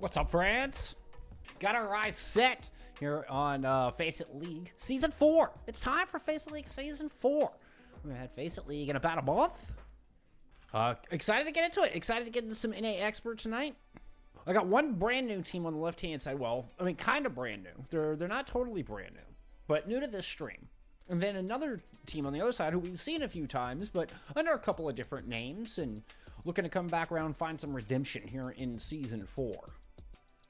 What's up, friends? Got our eyes set here on FACEIT League Season 4. It's time for FACEIT League Season 4. We had FACEIT League in about a month. Excited to get into it. Excited to get into some NA Expert tonight. I got one brand new team on the left-hand side. Well, I mean, kind of brand new. They're not totally brand new, but new to this stream. And then another team on the other side who we've seen a few times, but under a couple of different names, and looking to come back around and find some redemption here in Season 4.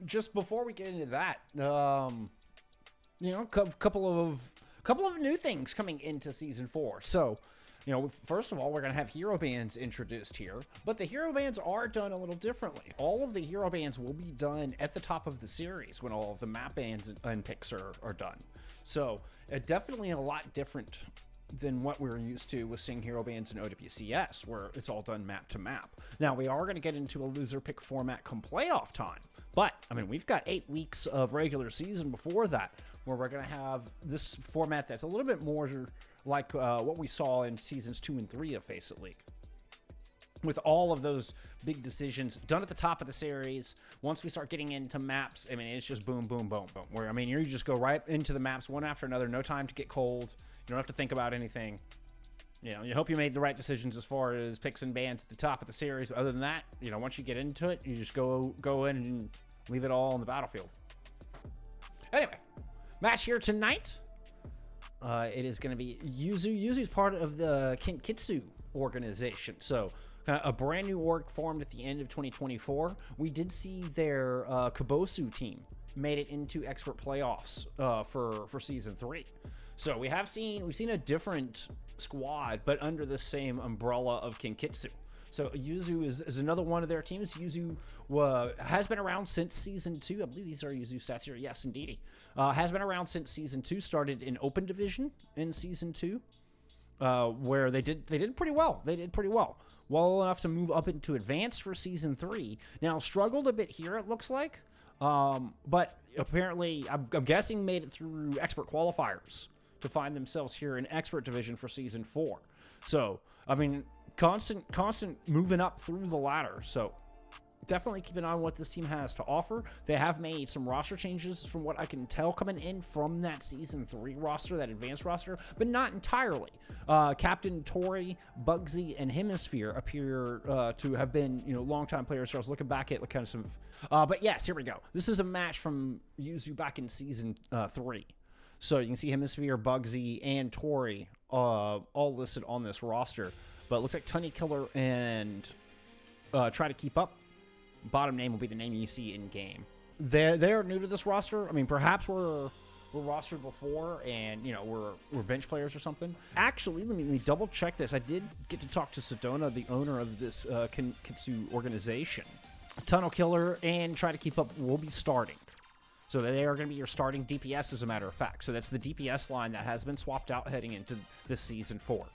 Just before we get into that, you know, couple of new things coming into Season 4. So, you know, first of all, we're going to have hero bands introduced here, but the hero bands are done a little differently. All of the hero bands will be done at the top of the series when all of the map bands and picks are done. So, definitely a lot different than what we're used to with seeing hero bands in OWCS, where it's all done map to map. Now, we are going to get into a loser pick format come playoff time, but, I mean, we've got 8 weeks of regular season before that, where we're going to have this format that's a little bit more like what we saw in Seasons 2 and 3 of FACEIT League. With all of those big decisions done at the top of the series, once we start getting into maps, I mean, it's just boom, boom, boom, boom. Where, I mean, you just go right into the maps one after another, no time to get cold. You don't have to think about anything. You know, you hope you made the right decisions as far as picks and bans at the top of the series. But other than that, you know, once you get into it, you just go in and leave it all on the battlefield. Anyway, match here tonight. It is going to be Yuzu. Yuzu's part of the Kinkitsu organization. So, a brand new org formed at the end of 2024. We did see their Colosseo team made it into expert playoffs for Season 3. So we've seen a different squad, but under the same umbrella of Kinkitsu. So Yuzu is another one of their teams. Yuzu has been around since Season 2. I believe these are Yuzu stats here. Yes, indeed. Has been around since Season 2. Started in Open Division in Season 2, where they did pretty well. They did pretty well. Well enough to move up into Advanced for Season 3. Now, struggled a bit here, it looks like. But apparently, I'm guessing made it through Expert Qualifiers to find themselves here in Expert Division for Season 4. So, I mean, constant moving up through the ladder. So, definitely keep an eye on what this team has to offer. They have made some roster changes from what I can tell coming in from that Season 3 roster, that advanced roster, but not entirely. Captain Tori, Bugsy, and Hemisphere appear to have been, you know, longtime players. So I was looking back at kind of some... but yes, here we go. This is a match from Yuzu back in Season 3. So you can see Hemisphere, Bugsy, and Tori all listed on this roster. But it looks like Tunny Killer and Try to Keep Up. Bottom name will be the name you see in game. They're new to this roster. I mean, perhaps we're rostered before, and you know we're bench players or something. Actually, let me double check this. I did get to talk to Sedona, the owner of this Kinkitsu organization. Tunnel Killer and Try to Keep Up will be starting. So they are going to be your starting DPS, as a matter of fact. So that's the DPS line that has been swapped out heading into this Season 4.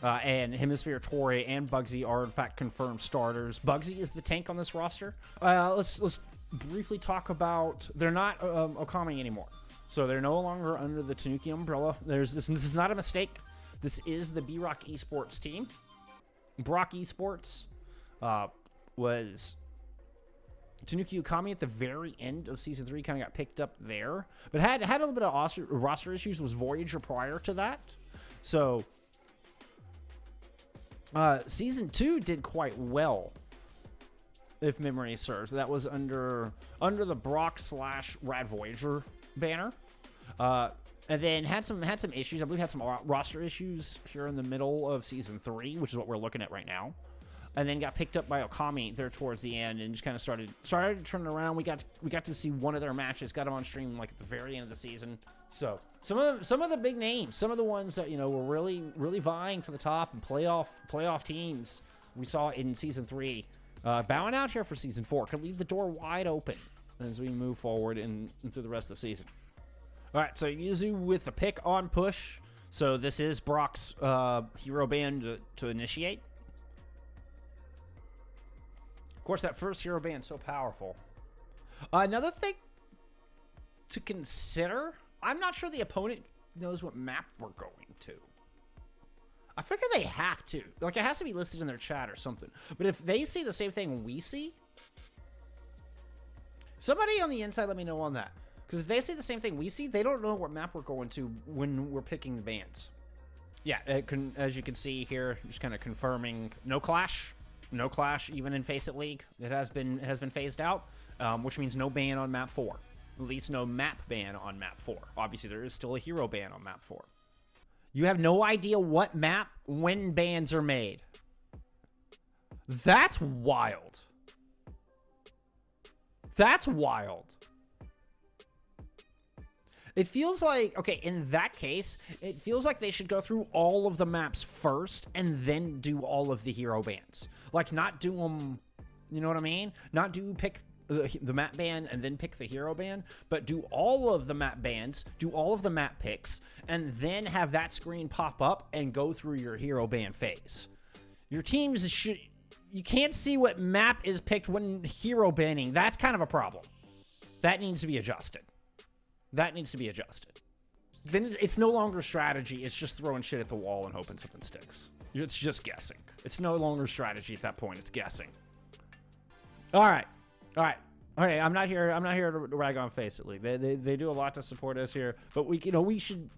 And Hemisphere, Tori, and Bugsy are, in fact, confirmed starters. Bugsy is the tank on this roster. Let's briefly talk about... They're not Okami anymore. So they're no longer under the Tanuki umbrella. This is not a mistake. This is the BROC Esports team. BROC Esports was... Tanuki Okami at the very end of Season 3 kind of got picked up there. But had a little bit of roster issues, was Voyager prior to that. So... Season 2 did quite well, if memory serves. That was under the BROC / Rad Voyager banner. And then had some issues. I believe had some roster issues here in the middle of Season 3, which is what we're looking at right now. And then got picked up by Okami there towards the end, and just kind of started turning around. We got to see one of their matches, got them on stream like at the very end of the season. So some of the big names, some of the ones that, you know, were really vying for the top and playoff teams we saw in Season 3, bowing out here for Season 4. Could leave the door wide open as we move forward and through the rest of the season. All right, so Yuzu with the pick on push. So this is Brock's hero band to initiate. Of course, that first hero band so powerful. Another thing to consider, I'm not sure the opponent knows what map we're going to. I figure they have to. Like, it has to be listed in their chat or something. But if they see the same thing we see, Somebody on the inside, let me know on that. Because if they say the same thing we see, they don't know what map we're going to when we're picking the bands. Yeah, as you can see here, just kind of confirming no clash. No clash, even in FACEIT League. It has been phased out, which means no ban on map 4. At least no map ban on map 4. Obviously, there is still a hero ban on map 4. You have no idea what map when bans are made. That's wild. That's wild. It feels like, okay, in that case, it feels like they should go through all of the maps first and then do all of the hero bans. Like, not do them, you know what I mean? Not do pick the map ban and then pick the hero ban, but do all of the map bans, do all of the map picks, and then have that screen pop up and go through your hero ban phase. Your teams should... You can't see what map is picked when hero banning. That's kind of a problem. That needs to be adjusted. That needs to be adjusted. Then it's no longer strategy. It's just throwing shit at the wall and hoping something sticks. It's just guessing. It's no longer strategy at that point. It's guessing. All right. All right. Okay, I'm not here to rag on FACEIT League. They do a lot to support us here, but we should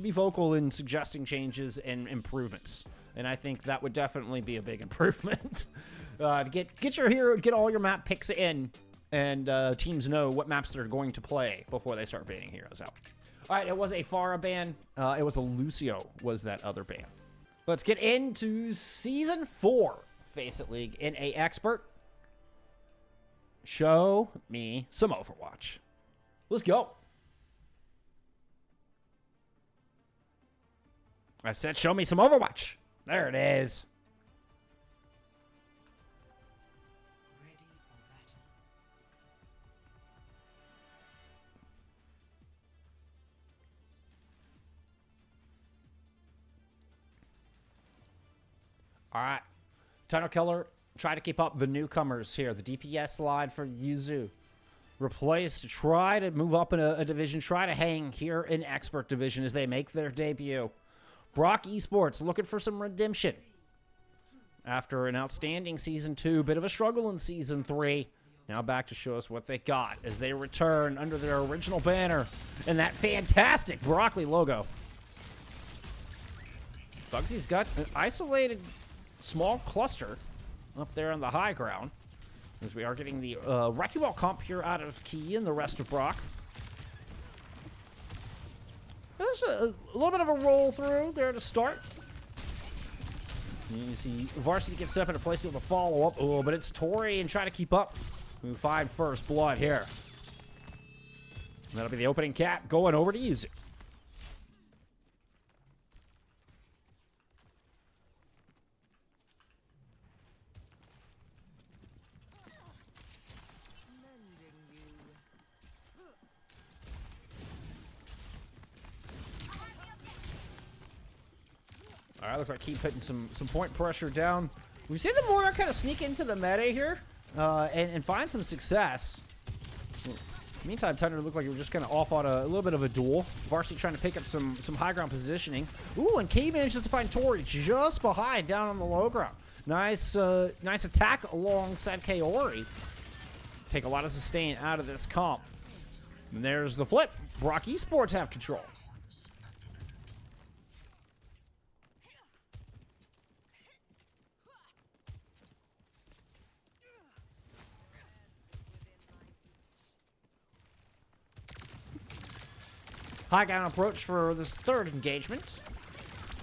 be vocal in suggesting changes and improvements. And I think that would definitely be a big improvement. To get all your map picks in, and teams know what maps they're going to play before they start banning heroes out. All right, it was a Farah ban. It was a Lucio was that other ban. Let's get into Season 4 FACEIT League in a expert. Show me some Overwatch. Let's go. I said show me some Overwatch. There it is. All right. Tunnel Killer, try to keep up the newcomers here. The DPS line for Yuzu. Replace to try to move up in a division. Try to hang here in Expert Division as they make their debut. BROC Esports looking for some redemption. After an outstanding Season 2, bit of a struggle in Season 3. Now back to show us what they got as they return under their original banner and that fantastic broccoli logo. Bugsy's got an isolated small cluster up there on the high ground, as we are getting the Wrecking Ball comp here out of Key and the rest of BROC. There's a little bit of a roll through there to start. You see Varsity gets up in a place to be able to follow up. Oh, but it's Tori and try to keep up. We find first blood here. And that'll be the opening cap going over to Yuzu. All right, looks like keep putting some point pressure down. We've seen the Moira kind of sneak into the meta here and find some success. Meantime, Thunder looked like he was just kind of off on a little bit of a duel. Varsity trying to pick up some high ground positioning. Ooh, and K manages to find Tori just behind down on the low ground. Nice attack alongside Kaori. Take a lot of sustain out of this comp. And there's the flip. BROC Esports have control. High ground approach for this third engagement.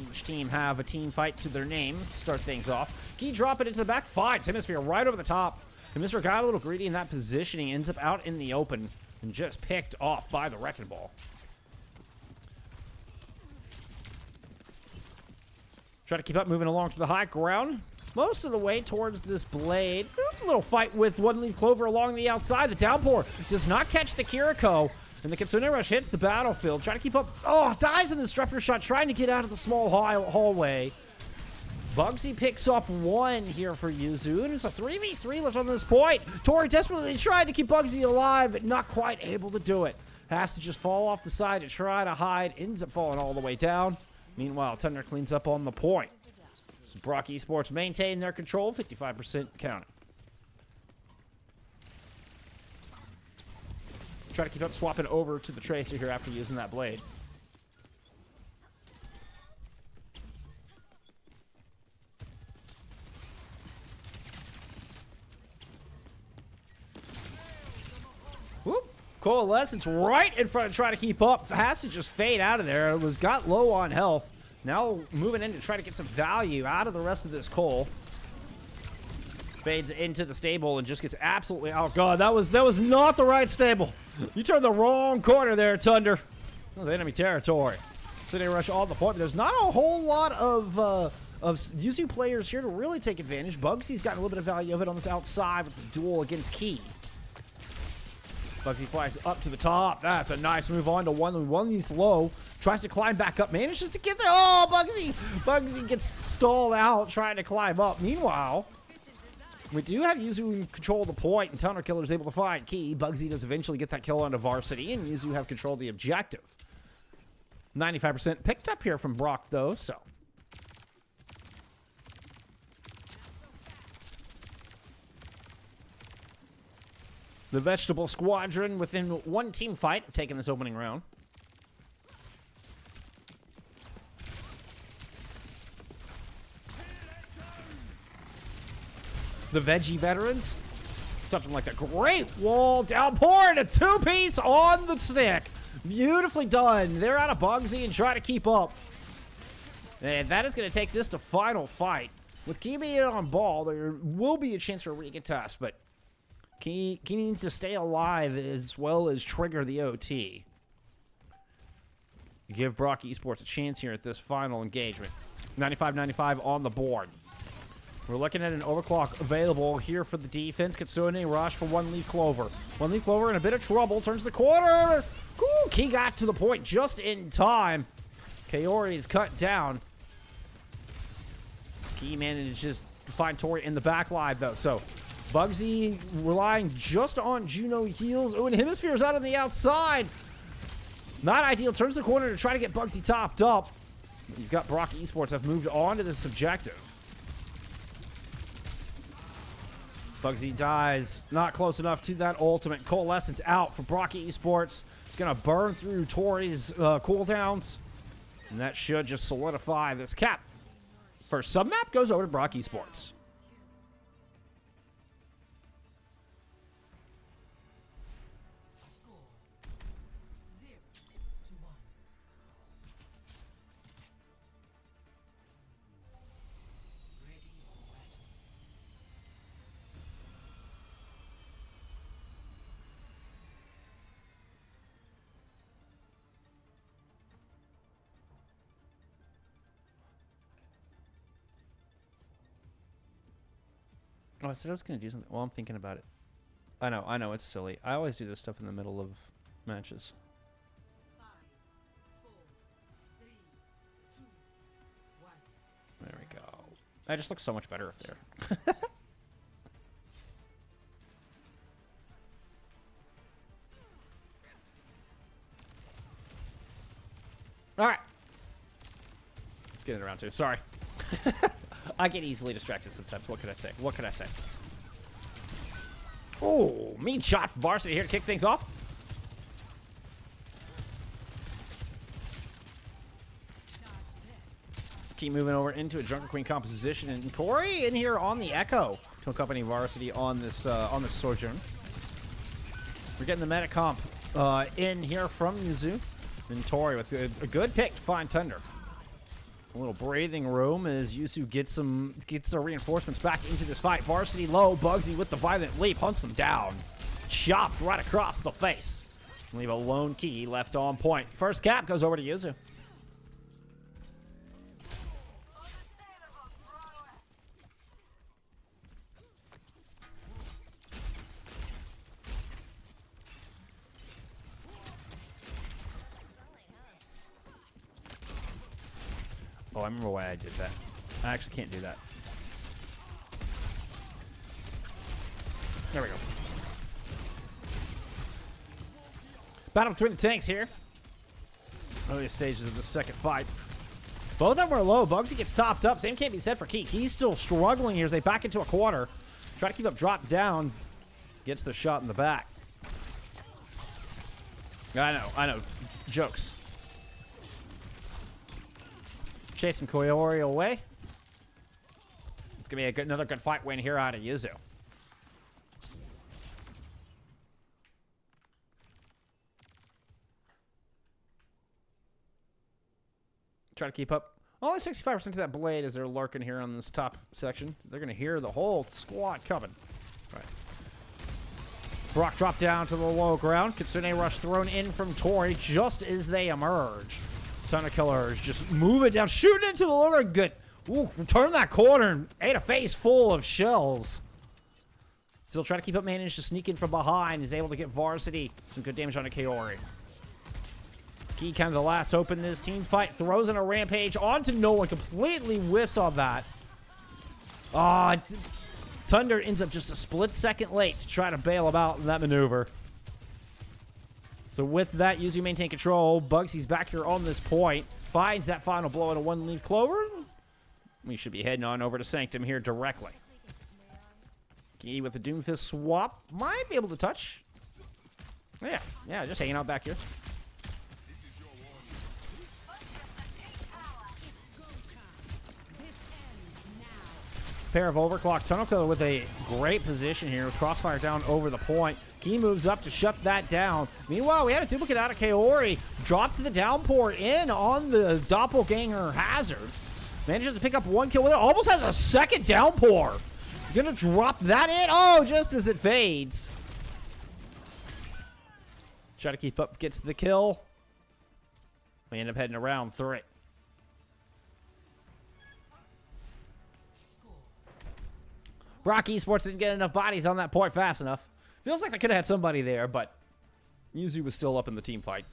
Each team have a team fight to their name to start things off. Key drop it into the back. Finds Hemisphere right over the top. Hemisphere got a little greedy in that positioning. Ends up out in the open and just picked off by the Wrecking Ball. Try to keep up moving along to the high ground. Most of the way towards this blade. A little fight with One Leaf Clover along the outside. The downpour does not catch the Kiriko. And the Kitsune Rush hits the battlefield. Trying to keep up. Oh, dies in the disruptor shot. Trying to get out of the small hallway. Bugsy picks up one here for Yuzu. And it's a 3v3 left on this point. Tori desperately tried to keep Bugsy alive, but not quite able to do it. Has to just fall off the side to try to hide. Ends up falling all the way down. Meanwhile, Thunder cleans up on the point. So BROC Esports maintain their control. 55% counting. Try to keep up, swapping over to the Tracer here after using that blade. Whoop. Coalescence right in front, trying to keep up. Has to just fade out of there. It got low on health. Now moving in to try to get some value out of the rest of this coal. Fades into the stable and just gets absolutely... Oh, God, that was not the right stable. You turned the wrong corner there, Thunder. That was enemy territory. City rush all the point. There's not a whole lot of Yuzu players here to really take advantage. Bugsy's gotten a little bit of value of it on this outside with the duel against Key. Bugsy flies up to the top. That's a nice move on to one. He's low. Tries to climb back up. Manages to get there. Oh, Bugsy! Bugsy gets stalled out trying to climb up. Meanwhile... we do have Yuzu in control of the point, and Thunder Killer is able to find Key. Bugsy does eventually get that kill onto Varsity, and Yuzu have control of the objective. 95% picked up here from BROC, though, so. The Vegetable Squadron within one team fight, taking this opening round. The Veggie Veterans. Something like that. Great wall downpour and a two-piece on the stick. Beautifully done. They're out of Bugsy and try to keep up. And that is going to take this to final fight. With Key being on ball, there will be a chance for a recontest, but Key needs to stay alive as well as trigger the OT. Give BROC Esports a chance here at this final engagement. 95-95 on the board. We're looking at an overclock available here for the defense. Kitsune rush for One Leaf Clover. One Leaf Clover in a bit of trouble. Turns the corner. Ooh, Key got to the point just in time. Kaori is cut down. Key manages to find Tori in the back live, though. So, Bugsy relying just on Juno heals. Oh, and Hemisphere's out on the outside. Not ideal. Turns the corner to try to get Bugsy topped up. You've got BROC Esports have moved on to this objective. Bugsy dies. Not close enough to that ultimate. Coalescence out for BROC Esports. Gonna burn through Tori's cooldowns. And that should just solidify this cap. First submap goes over to BROC Esports. Oh, I said I was going to do something. Well, I'm thinking about it. I know, it's silly. I always do this stuff in the middle of matches. 5, 4, 3, 2, 1. There we go. That just looks so much better up there. All right. Let's get it around to. Sorry. I get easily distracted sometimes. What can I say? What can I say? Oh, mean shot from Varsity here to kick things off. Keep moving over into a Junker Queen composition, and Corey in here on the Echo to accompany Varsity on this sojourn. We're getting the meta comp in here from Yuzu. And Tori with a good pick to find Thunder. A little breathing room as Yuzu gets the reinforcements back into this fight. Varsity low, Bugsy with the violent leap hunts them down. Chopped right across the face. Leave a lone Key left on point. First cap goes over to Yuzu. Oh, I remember why I did that. I actually can't do that. There we go. Battle between the tanks here. Earliest stages of the second fight. Both of them are low. Bugsy gets topped up. Same can't be said for Key. Key's still struggling here as they back into a corner. Try to keep up, drop down. Gets the shot in the back. I know. Jokes. Chasing Koyori away. It's gonna be another good fight win here out of Yuzu. Try to keep up. Only 65% of that blade as they're lurking here on this top section. They're gonna hear the whole squad coming. All right. BROC dropped down to the low ground. Kitsune Rush thrown in from Tori just as they emerge. Ton of killers just moving down, shooting into the low ground. Good. Ooh, turn that corner and ate a face full of shells. Still trying to keep up, managed to sneak in from behind. Is able to get Varsity some good damage on a Kaori. Key kind of the last hope in this team fight. Throws in a rampage onto no one. Completely whiffs on that. Thunder ends up just a split second late to try to bail him out in that maneuver. So with that, Yuzu maintain control. Bugsy's back here on this point. Finds that final blow in a one-leaf clover. We should be heading on over to Sanctum here directly. Key with the Doomfist swap. Might be able to touch. Yeah, just hanging out back here. Pair of overclocks. Tunnel Killer with a great position here with Crossfire down over the point. Key moves up to shut that down. Meanwhile, we had a duplicate out of Kaori. Dropped the downpour in on the Doppelganger Hazard. Manages to pick up one kill with it. Almost has a second downpour. Gonna drop that in. Oh, just as it fades. Try to keep up. Gets the kill. We end up heading around 3. BROC Esports didn't get enough bodies on that point fast enough. Feels like they could have had somebody there, but Yuzu was still up in the team fight.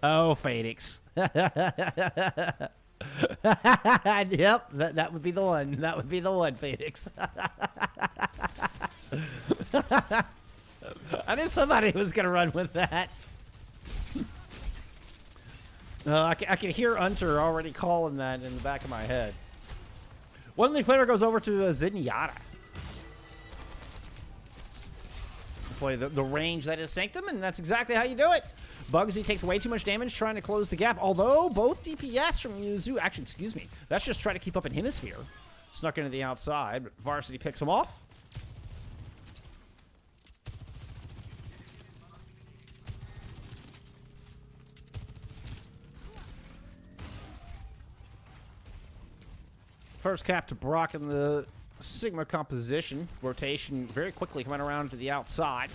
Oh, Phoenix. Yep, that would be the one. That would be the one, Phoenix. I knew somebody was going to run with that. I can hear Hunter already calling that in the back of my head. One leaf flavor goes over to Zenyatta. Play the range that is Sanctum, and that's exactly how you do it. Bugsy takes way too much damage trying to close the gap, although both DPS from Yuzu, actually, excuse me, that's just trying to keep up in Hemisphere. Snuck into the outside, but Varsity picks him off. First cap to BROC in the Sigma composition. Rotation very quickly coming around to the outside.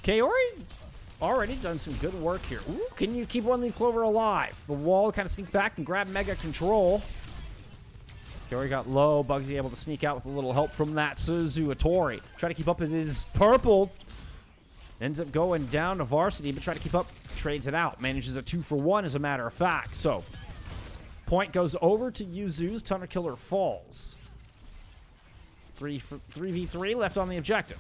Kaori already done some good work here. Ooh, can you keep one leaf clover alive? The wall kind of sneak back and grab mega control. Kaori got low. Bugsy able to sneak out with a little help from that Suzuatori. Try to keep up with his purple. Ends up going down to Varsity, but try to keep up. Trades it out. Manages a 2-for-1 as a matter of fact. So point goes over to Yuzu's. Thunder Killer falls. 3v3 left on the objective.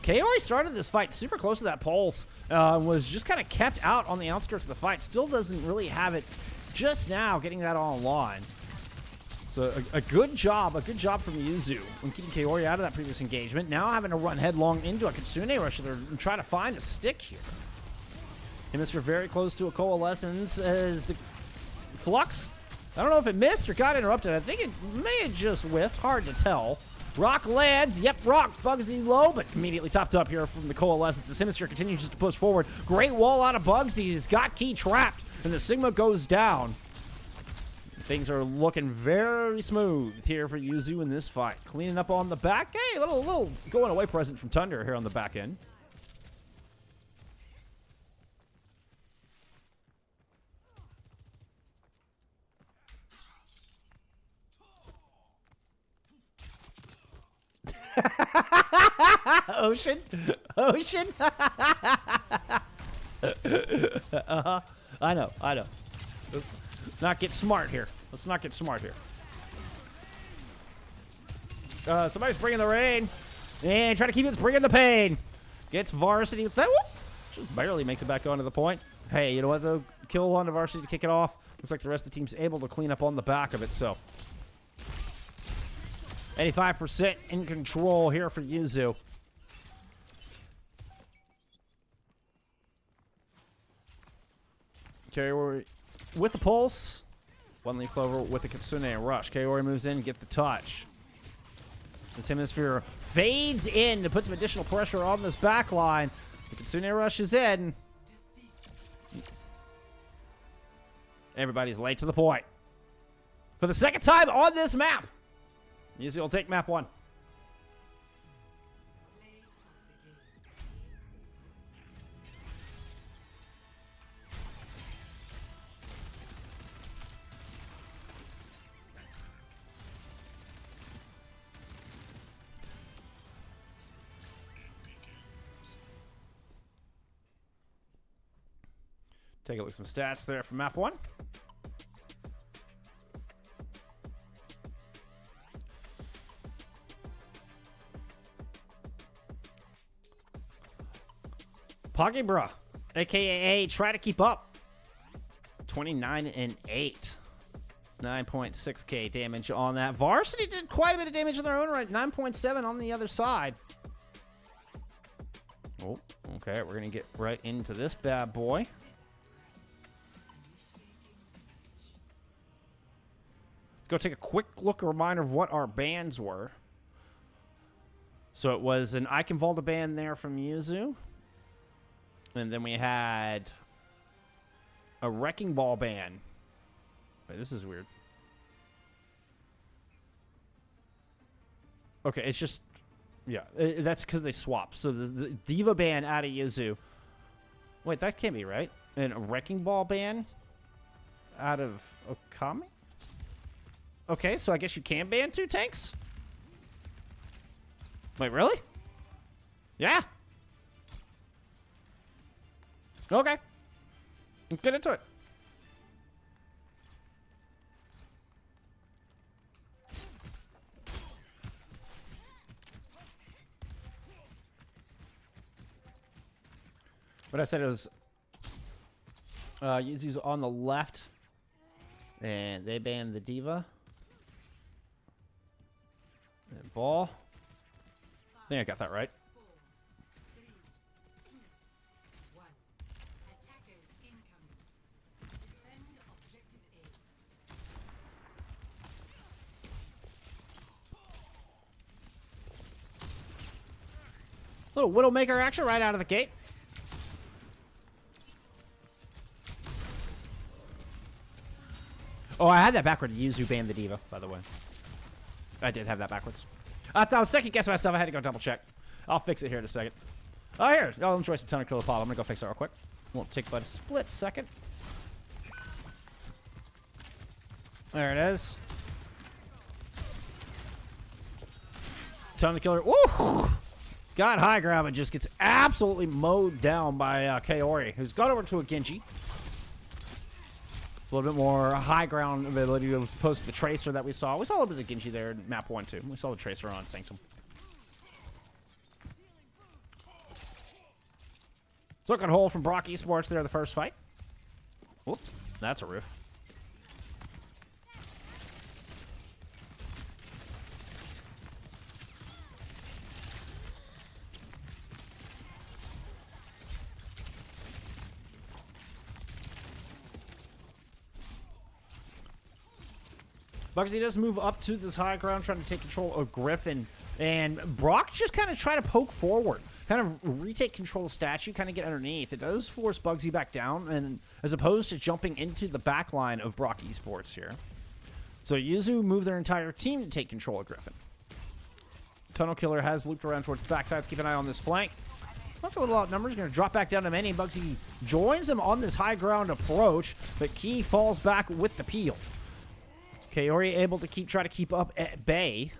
Kaori started this fight super close to that pulse. Was just kind of kept out on the outskirts of the fight. Still doesn't really have it just now getting that all online. So a good job from Yuzu when keeping Kaori out of that previous engagement. Now having to run headlong into a Kitsune Rush and try to find a stick here. Hemisphere very close to a coalescence as the Flux. I don't know if it missed or got interrupted. I think it may have just whiffed. Hard to tell. Rock lands. Yep, Rock. Bugsy low, but immediately topped up here from the coalescence. The Hemisphere continues just to push forward. Great wall out of Bugsy. He's got Key trapped, and the Sigma goes down. Things are looking very smooth here for Yuzu in this fight. Cleaning up on the back. Hey, a little going away present from Thunder here on the back end. Ocean? Ocean? I know. Let's not get smart here. Somebody's bringing the rain. And try to keep it bringing the pain. Gets Varsity with that. Whoop. Just barely makes it back onto the point. Hey, you know what, though? Kill on the Varsity to kick it off. Looks like the rest of the team's able to clean up on the back of it, so. 85% in control here for Yuzu. Kaori with the pulse. One leaf clover with the Kitsune rush. Kaori moves in, get the touch. This hemisphere fades in to put some additional pressure on this back line. The Kitsune rush is in. Everybody's late to the point. For the second time on this map. Yuzu will take map 1. Take a look at some stats there for map 1. Pogebra, aka try to keep up. 29 and 8. 9.6k damage on that. Varsity did quite a bit of damage on their own right. 9.7 on the other side. Oh, okay. We're going to get right into this bad boy. Let's go take a quick look, a reminder of what our bans were. So it was an Iconvalda ban there from Yuzu. And then we had a Wrecking Ball ban. Wait, this is weird. Okay, it's just... Yeah, that's because they swapped. So the Diva ban out of Yuzu. Wait, that can't be right. And a Wrecking Ball ban out of Okami? Okay, so I guess you can ban 2 tanks? Wait, really? Yeah. Okay. Let's get into it. What I said it was Yuzu's on the left, and they banned the Diva. And ball. I think I got that right. 4, 3, 2, 1. Attackers incoming. Defend objective A. Little Widowmaker action right out of the gate. Oh, I had that backward. Yuzu banned the Diva, by the way. I did have that backwards. I was second guessing myself. I had to go double check. I'll fix it here in a second. Oh, here. I'll enjoy some Tunnel Killer Pop. I'm going to go fix it real quick. Won't take but a split second. There it is. Tunnel Killer. Woo! Got high ground and just gets absolutely mowed down by Kaori, who's gone over to a Genji. A little bit more high ground ability as opposed to the Tracer that we saw. We saw a little bit of Genji there in map 1 too. We saw the Tracer on Sanctum. It's looking hole from BROC Esports there, the first fight. Whoops, that's a roof. Bugsy does move up to this high ground, trying to take control of Griffin. And BROC just kind of try to poke forward, kind of retake control of Statue, kind of get underneath. It does force Bugsy back down, and as opposed to jumping into the back line of BROC Esports here. So Yuzu moved their entire team to take control of Griffin. Tunnel Killer has looped around towards the backside. Let's keep an eye on this flank. Looks a little outnumbered. He's going to drop back down to many. Bugsy joins him on this high ground approach, but Key falls back with the peel. Kaori able to try to keep up at bay.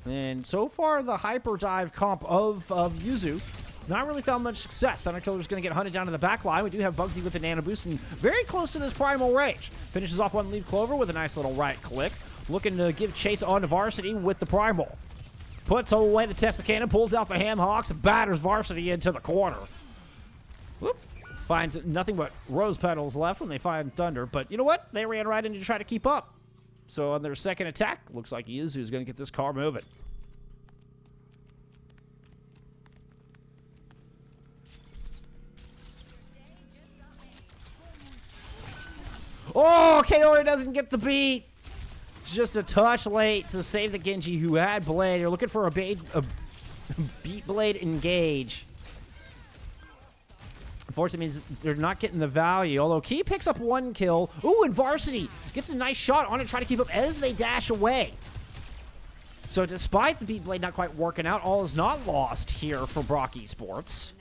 And so far, the hyper dive comp of Yuzu not really found much success. Thunder Killer's going to get hunted down to the back line. We do have Bugsy with the nano boost and very close to this primal range. Finishes off one leaf clover with a nice little right click. Looking to give chase on to Varsity with the primal. Puts away the Tesla cannon, pulls out the Ham Hawks, batters Varsity into the corner. Whoop. Finds nothing but rose petals left when they find Thunder. But you know what? They ran right in to try to keep up. So on their second attack, looks like Yuzu is going to get this car moving. Oh, Kaori doesn't get the beat. Just a touch late to save the Genji who had Blade. You're looking for a beat Blade engage. Unfortunately, means they're not getting the value. Although Key picks up one kill. Ooh, and Varsity gets a nice shot on it, trying to keep up as they dash away. So despite the beat Blade not quite working out, all is not lost here for BROC Esports.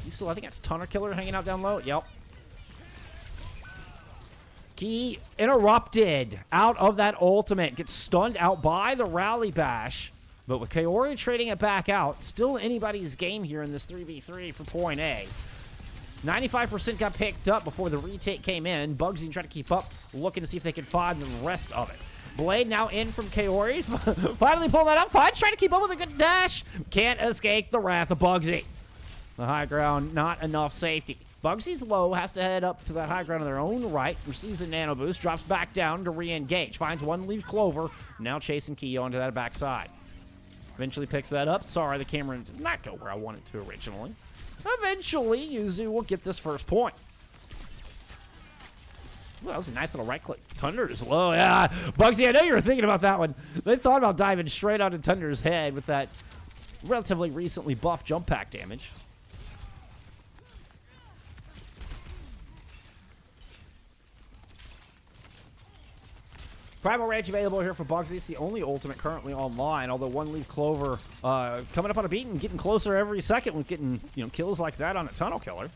He's still, I think that's Thunder Killer hanging out down low. Yep. Key interrupted out of that ultimate. Gets stunned out by the rally bash. But with Kaori trading it back out, still anybody's game here in this 3v3 for point A. 95% got picked up before the retake came in. Bugsy tried to keep up, looking to see if they could find the rest of it. Blade now in from Kaori. Finally pull that up. Fine's trying to keep up with a good dash. Can't escape the wrath of Bugsy. The high ground, not enough safety. Bugsy's low, has to head up to that high ground on their own right, receives a nano boost, drops back down to re-engage, finds one leaf clover, now chasing Key onto that backside. Eventually picks that up. Sorry, the camera did not go where I wanted to originally. Eventually, Yuzu will get this first point. Ooh, that was a nice little right click. Thunder is low. Yeah, Bugsy, I know you were thinking about that one. They thought about diving straight onto Thunder's head with that relatively recently buffed jump pack damage. Primal Rage available here for Bugsy. It's the only ultimate currently online, although one leaf clover coming up on a beat and getting closer every second with getting, you know, kills like that on a Tunnel Killer.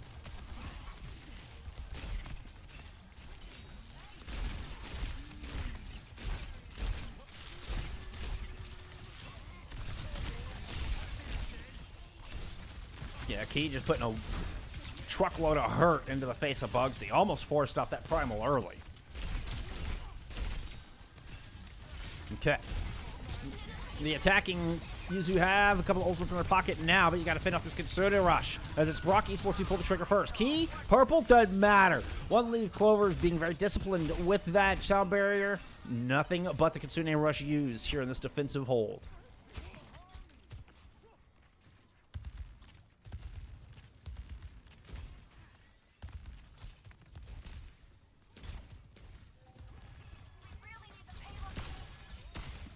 Yeah, Key just putting a truckload of hurt into the face of Bugsy. Almost forced out that primal early. Okay. The attacking Yuzu have a couple of ultimates in their pocket now, but you got to finish off this Colosseo rush as it's BROC Esports who pull the trigger first. Key, purple, doesn't matter. One leaf clover is being very disciplined with that sound barrier. Nothing but the Colosseo rush used here in this defensive hold.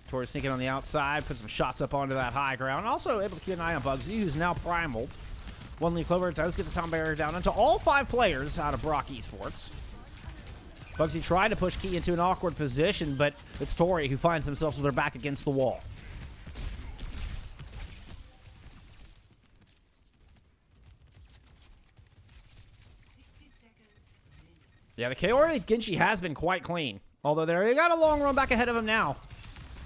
Tori sneaking on the outside, put some shots up onto that high ground. Also able to keep an eye on Bugsy, who's now primaled. One leaf clover does get the sound barrier down onto all 5 players out of BROC Esports. Bugsy tried to push Key into an awkward position, but it's Tori who finds themselves with their back against the wall. Yeah, the Kaori Genji has been quite clean. Although they got a long run back ahead of him now.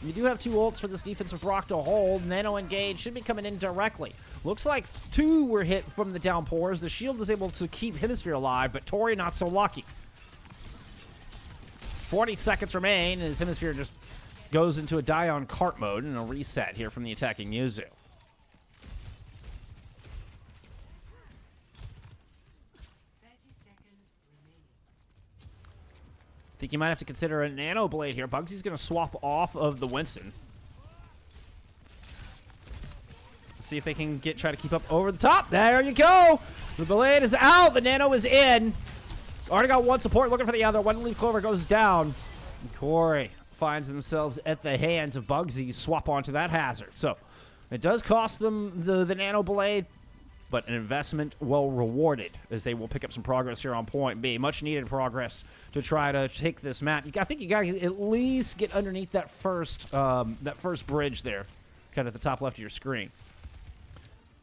You do have 2 ults for this defensive BROC to hold. Nano engage should be coming in directly. Looks like 2 were hit from the downpours. The shield was able to keep Hemisphere alive, but Tori not so lucky. 40 seconds remain as Hemisphere just goes into a die on cart mode and a reset here from the attacking Yuzu. I think you might have to consider a nano blade here. Bugsy's going to swap off of the Winston. Let's see if they can try to keep up over the top. There you go. The blade is out. The nano is in. Already got one support, looking for the other. One leaf clover goes down. And Corey finds themselves at the hands of Bugsy. Swap onto that hazard. So it does cost them the nano blade, but an investment well rewarded as they will pick up some progress here on point B. Much needed progress to try to take this map. I think you got to at least get underneath that first bridge there, kind of at the top left of your screen.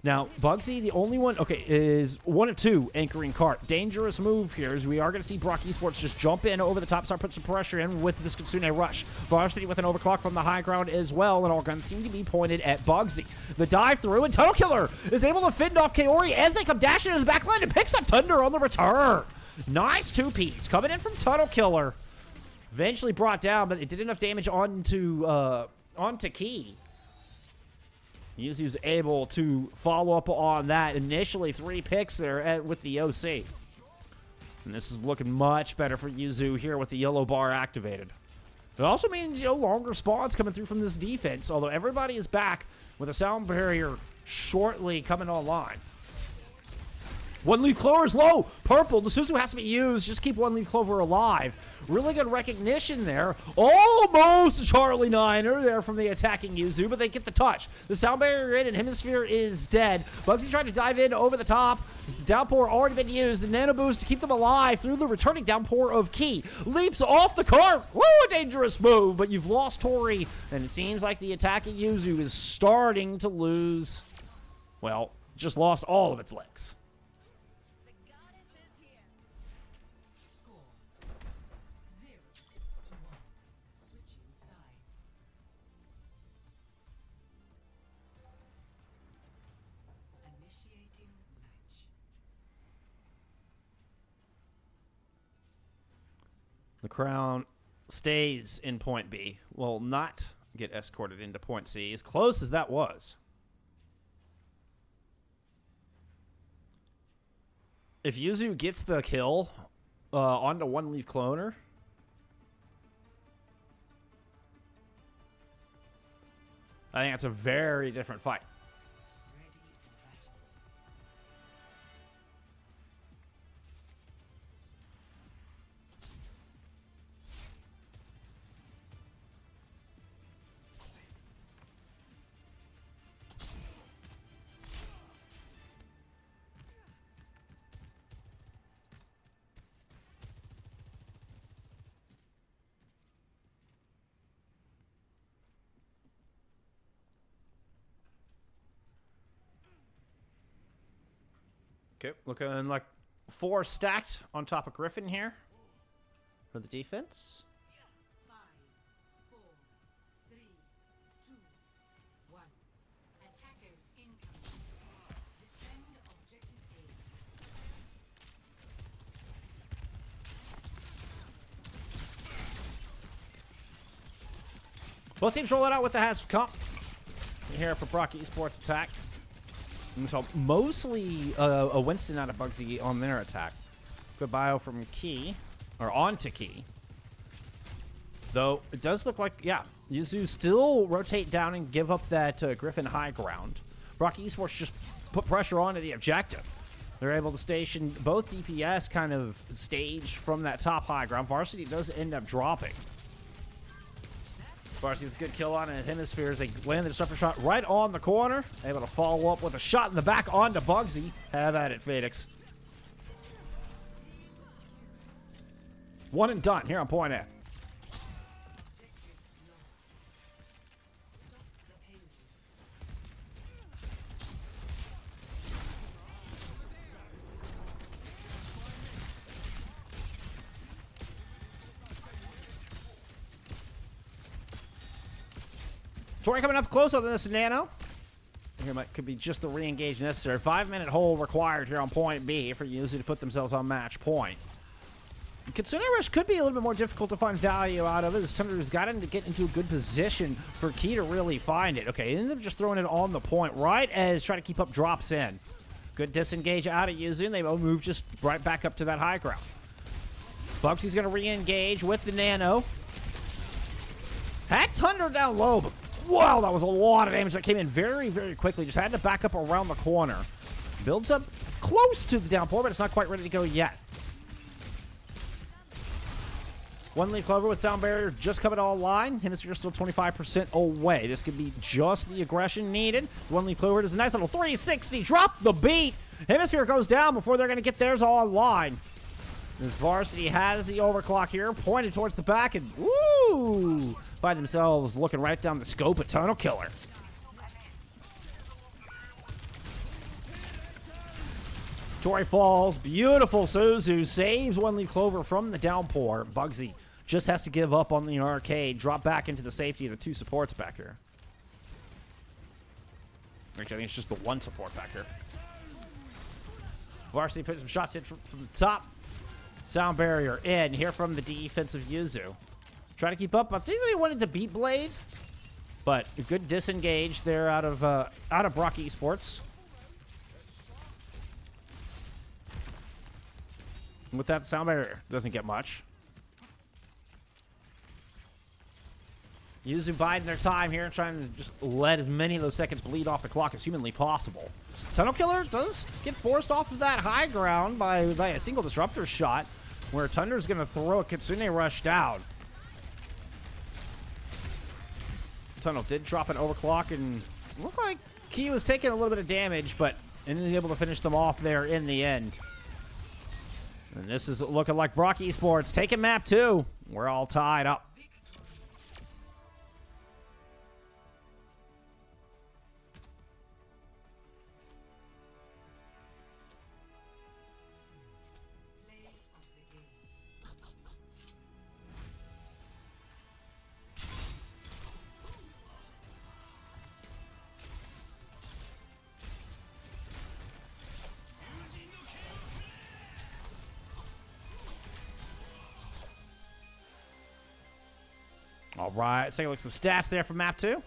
Now, Bugsy, the only one, okay, is 1 of 2 anchoring cart. Dangerous move here, as we are going to see BROC Esports just jump in over the top, start putting some pressure in with this Kitsune rush. Varsity with an overclock from the high ground as well, and all guns seem to be pointed at Bugsy. The dive through, and Tunnel Killer is able to fend off Kaori as they come dashing into the backline and picks up Thunder on the return. Nice two-piece coming in from Tunnel Killer. Eventually brought down, but it did enough damage onto Key. Yuzu's able to follow up on that. Initially 3 picks there with the OC. And this is looking much better for Yuzu here with the yellow bar activated. It also means, longer spawns coming through from this defense, although everybody is back with a sound barrier shortly coming online. One Leaf Clover is low. Purple. The Suzu has to be used. Just keep One Leaf Clover alive. Really good recognition there. Almost a Charlie Niner there from the attacking Yuzu, but they get the touch. The sound barrier in and Hemisphere is dead. Bugsy tried to dive in over the top. The downpour already been used. The nano boost to keep them alive through the returning downpour of Key. Leaps off the cart. Woo, a dangerous move, but you've lost Tori, and it seems like the attacking Yuzu is starting to lose, well, just lost all of its legs. Score 0-1. Switching sides. Initiating match. The Crown stays in point B. Will not get escorted into point C, as close as that was. If Yuzu gets the kill onto One Leaf Cloner, I think it's a very different fight. Ready for battle. Okay, looking like 4 stacked on top of Griffin here for the defense. 5, 4, 3, 2, 1. Attackers incoming. Defend objective A. Both teams roll it out with the Has Comp. Here for BROC Esports attack. And so mostly a Winston out of Bugsy on their attack. Good bio from Key, or onto Key. Though it does look like, yeah, Yuzu still rotate down and give up that Griffin high ground. BROC Esports just put pressure onto the objective. They're able to station both DPS kind of staged from that top high ground. Varsity does end up dropping. Varsity with a good kill on it. Hemispheres, they land the disruptor shot right on the corner. Able to follow up with a shot in the back onto Bugsy. Have at it, Phoenix. One and done here on point A. Objective lost. Stop the pain. Tori coming up closer than this Nano. Here could be just the re-engage necessary. 5-minute hold required here on point B for Yuzu to put themselves on match point. Kitsune Rush could be a little bit more difficult to find value out of it, as Thunder's got him to get into a good position for Key to really find it. Okay, he ends up just throwing it on the point right as trying to keep up drops in. Good disengage out of Yuzu, and they move just right back up to that high ground. Bugsy's going to re-engage with the Nano. Had Thunder down low, but wow, that was a lot of damage that came in very, very quickly. Just had to back up around the corner. Builds up close to the downpour, but it's not quite ready to go yet. One Leaf Clover with Sound Barrier just coming online. Hemisphere still 25% away. This could be just the aggression needed. One Leaf Clover does a nice little 360. Drop the beat. Hemisphere goes down before they're going to get theirs online. This Varsity has the overclock here, pointed towards the back, and woo! Find themselves looking right down the scope of Tunnel Killer. Torrey falls. Beautiful Suzu saves one leaf clover from the downpour. Bugsy just has to give up on the arcade. Drop back into the safety of the two supports back here. Actually, I think it's just the one support back here. Varsity put some shots in from the top. Sound barrier in. Here from the defensive Yuzu. Try to keep up. I think they wanted to beat Blade, but a good disengage there out of BROC Esports. With that sound barrier, doesn't get much. Yuzu biding their time here, trying to just let as many of those seconds bleed off the clock as humanly possible. Tunnel Killer does get forced off of that high ground by a single disruptor shot, where Thunder's going to throw a Kitsune Rush down. Tunnel did drop an overclock, and looked like he was taking a little bit of damage, but ended able to finish them off there in the end. And this is looking like BROC Esports taking map 2. We're all tied up. All right, let's take a look at some stats there from map 2.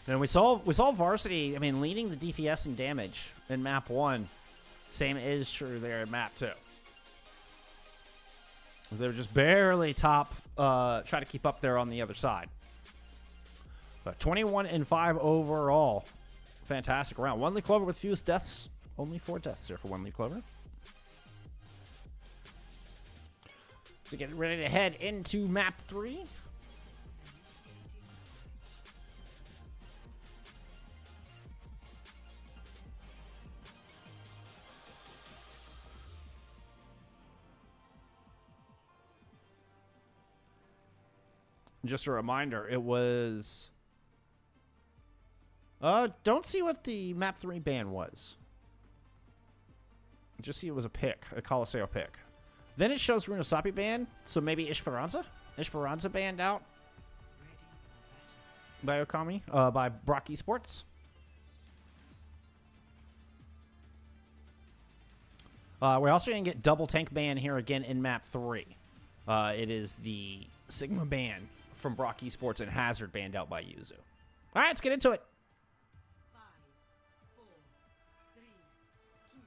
And we saw Varsity, I mean, leading the DPS and damage in map 1. Same is true there in map 2. They were just barely top, try to keep up there on the other side. But 21-5 overall. Fantastic round. One leaf clover with fewest deaths. Only 4 deaths there for one leaf clover. So get ready to head into map 3. Just a reminder, it was... don't see what the map 3 ban was. Just see it was a pick, a Colosseo pick. Then it shows Runosapi banned, so maybe Esperanza? Esperanza banned out by Okami, by BROC Esports. We're also going to get double tank ban here again in map 3. It is the Sigma ban from BROC Esports and Hazard banned out by Yuzu. All right, let's get into it. 5, 4, 3, 2,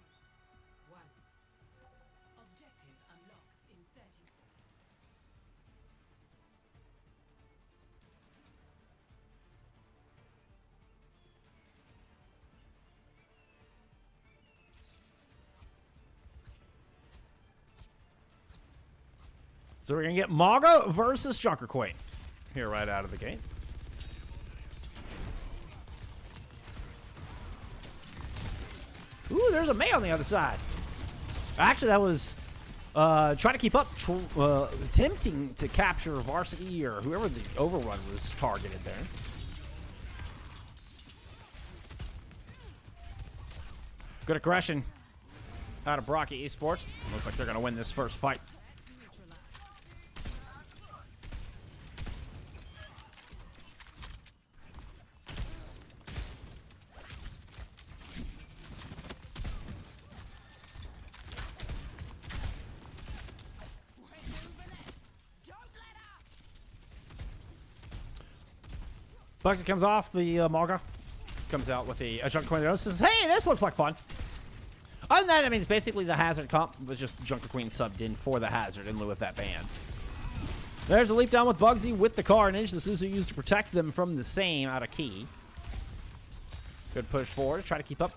1. Objective unlocks in 30 seconds. So we're going to get Maga versus Junker Queen here right out of the gate. Ooh, there's a May on the other side. Actually, that was trying to keep up, attempting to capture Varsity or whoever the overrun was targeted there. Good aggression out of BROC Esports. Looks like they're going to win this first fight. Bugsy comes off the Maga. Comes out with a Junker Queen and says, hey, this looks like fun. Other than that, I mean, it's basically the Hazard comp was just Junker Queen subbed in for the Hazard in lieu of that ban. There's a leap down with Bugsy with the Carnage. The Suzu used to protect them from the same out of key. Good push forward. Try to keep up.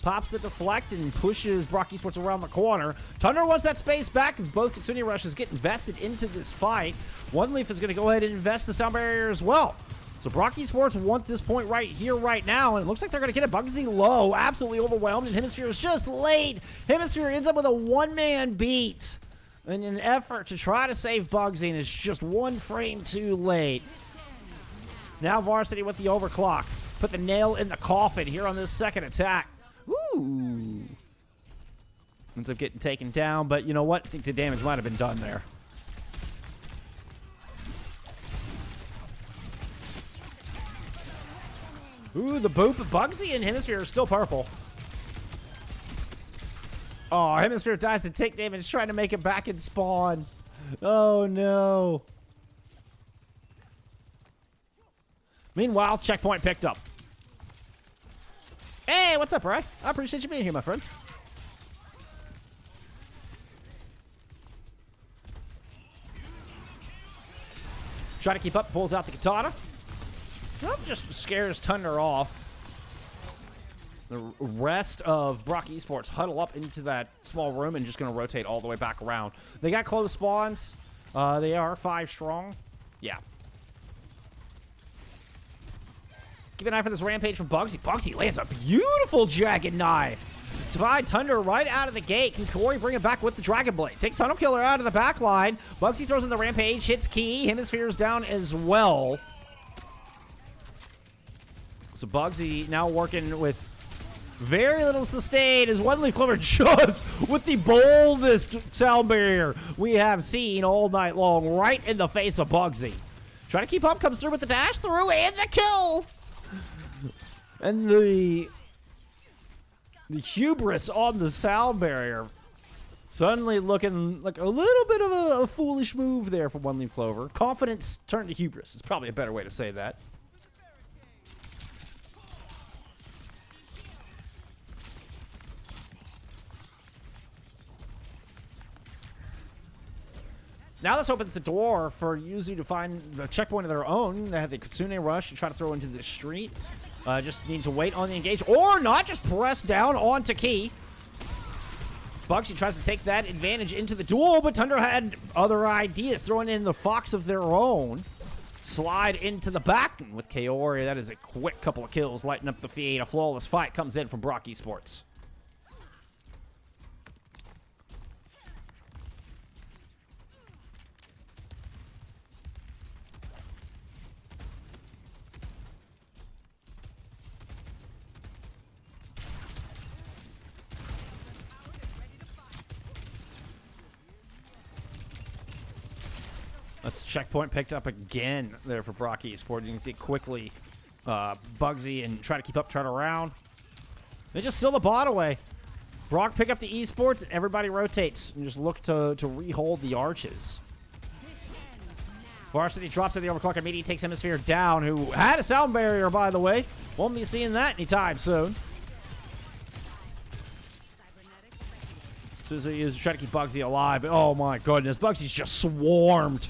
Pops the deflect and pushes BROC Esports around the corner. Thunder wants that space back as both Kitsune Rushes get invested into this fight. One Leaf is going to go ahead and invest the sound barrier as well. So BROC Esports want this point right here, right now, and it looks like they're going to get it. Bugsy low, absolutely overwhelmed, and Hemisphere is just late. Hemisphere ends up with a one-man beat in an effort to try to save Bugsy, and it's just one frame too late. Now Varsity with the overclock. Put the nail in the coffin here on this second attack. Ooh. Ends up getting taken down, but you know what? I think the damage might have been done there. Ooh, the boop. Bugsy and Hemisphere are still purple. Oh, Hemisphere dies to take damage, trying to make it back and spawn. Oh, no. Meanwhile, checkpoint picked up. Hey, what's up, Ray? I appreciate you being here, my friend. Try to keep up, pulls out the katana. Well, just scares Thunder off. The rest of BROC Esports huddle up into that small room and just going to rotate all the way back around. They got close spawns. They are 5 strong. Yeah. Keep an eye for this rampage from Bugsy. Bugsy lands a beautiful Dragon Knife. Divide Thunder right out of the gate. Can Corey bring it back with the Dragon Blade? Takes Tunnel Killer out of the back line. Bugsy throws in the rampage, hits Key. Hemisphere's down as well. So Bugsy now working with very little sustain as One Leaf Clover just with the boldest sound barrier we have seen all night long, right in the face of Bugsy. Trying to keep up, comes through with the dash through and the kill. And the hubris on the sound barrier suddenly looking like a little bit of a foolish move there for One Leaf Clover. Confidence turned to hubris is probably a better way to say that. Now this opens the door for Yuzu to find the checkpoint of their own. They have the Kitsune Rush to try to throw into the street. Just need to wait on the engage, or not, just press down onto Key. Bugsy tries to take that advantage into the duel, but Thunder had other ideas, throwing in the Fox of their own. Slide into the back with Kaori. That is a quick couple of kills, lighting up the feed. A flawless fight comes in from BROC Esports. That's checkpoint picked up again there for BROC Esports. You can see quickly Bugsy and try to keep up, turn around. They just steal the bot away. BROC pick up the Esports, and everybody rotates and just look to rehold the arches. Varsity drops at the overclock immediately, takes Hemisphere down, who had a sound barrier, by the way. Won't be seeing that anytime soon. Susie is trying to keep Bugsy alive, but oh my goodness, Bugsy's just swarmed.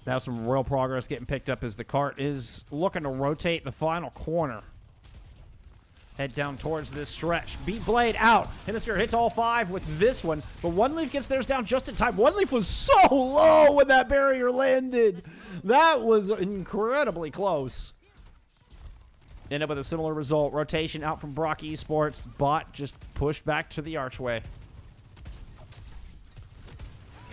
Now some real progress getting picked up as the cart is looking to rotate the final corner. Head down towards this stretch. Beat Blade out. Hemisphere hits all 5 with this one, but One Leaf gets theirs down just in time. One Leaf was so low when that barrier landed. That was incredibly close. End up with a similar result. Rotation out from BROC Esports. Bot just pushed back to the archway.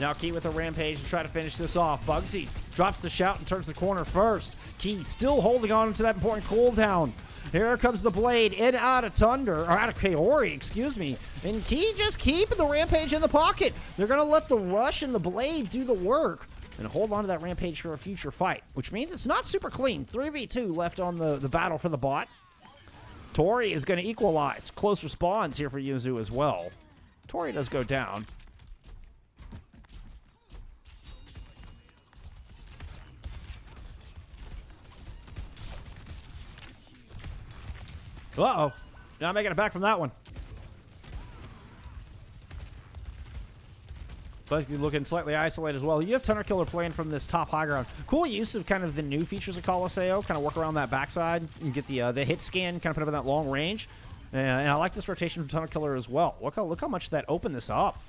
Now Key with a rampage to try to finish this off. Bugsy drops the shout and turns the corner first. Key still holding on to that important cooldown. Here comes the blade in out of Thunder, or out of Kaori, excuse me. And Key just keeping the rampage in the pocket. They're going to let the rush and the blade do the work and hold on to that rampage for a future fight, which means it's not super clean. 3v2 left on the battle for the bot. Tori is going to equalize. Close respawns here for Yuzu as well. Tori does go down. Uh-oh. Not making it back from that one. Bugsy looking slightly isolated as well. You have Thunder Killer playing from this top high ground. Cool use of kind of the new features of Colosseo. Kind of work around that backside and get the hit scan, kind of put up in that long range. And I like this rotation from Thunder Killer as well. Look how much that opened this up.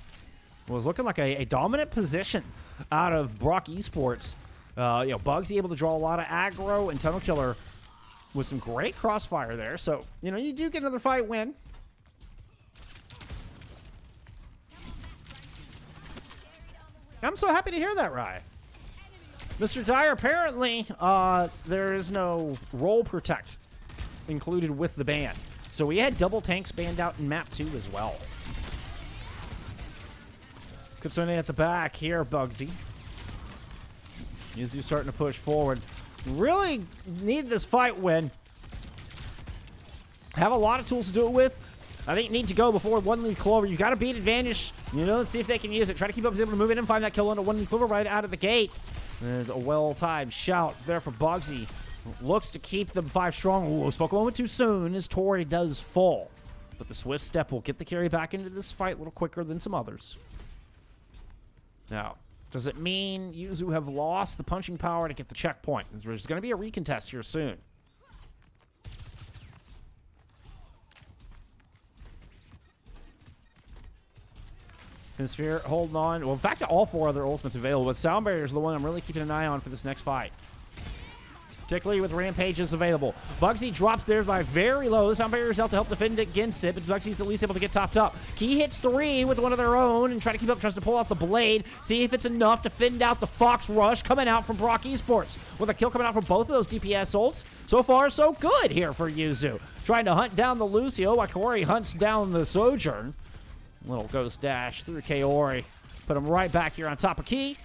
It was looking like a dominant position out of BROC Esports. Bugsy able to draw a lot of aggro, and Tunnel Killer with some great crossfire there. So, you do get another fight win. I'm so happy to hear that, Rye. Mr. Dyer, apparently, there is no roll protect included with the ban. So we had double tanks banned out in map 2 as well. Kitsune at the back here, Bugsy. Yuzu starting to push forward. Really need this fight win. Have a lot of tools to do it with. I think need to go before one lead clover. You got to beat advantage. Let's see if they can use it. Try to keep up, able to move in and find that kill on a one lead clover right out of the gate. There's a well-timed shout there for Bugsy. Looks to keep them 5 strong. Ooh, spoke a moment too soon as Tori does fall. But the swift step will get the carry back into this fight a little quicker than some others. Now, does it mean Yuzu have lost the punching power to get the checkpoint? There's going to be a recontest here soon. Sphere holding on. Well, in fact, all 4 other ultimates available, but Sound Barrier is the one I'm really keeping an eye on for this next fight. Particularly with Rampages available. Bugsy drops theirs by very low. Sound Barrier is out to help defend against it, but Bugsy's at least able to get topped up. Key hits 3 with one of their own and try to keep up, tries to pull out the blade, see if it's enough to fend out the Fox Rush coming out from BROC Esports. With a kill coming out from both of those DPS ults. So far, so good here for Yuzu. Trying to hunt down the Lucio while Kaori hunts down the Sojourn. Little ghost dash through Kaori. Put him right back here on top of Key.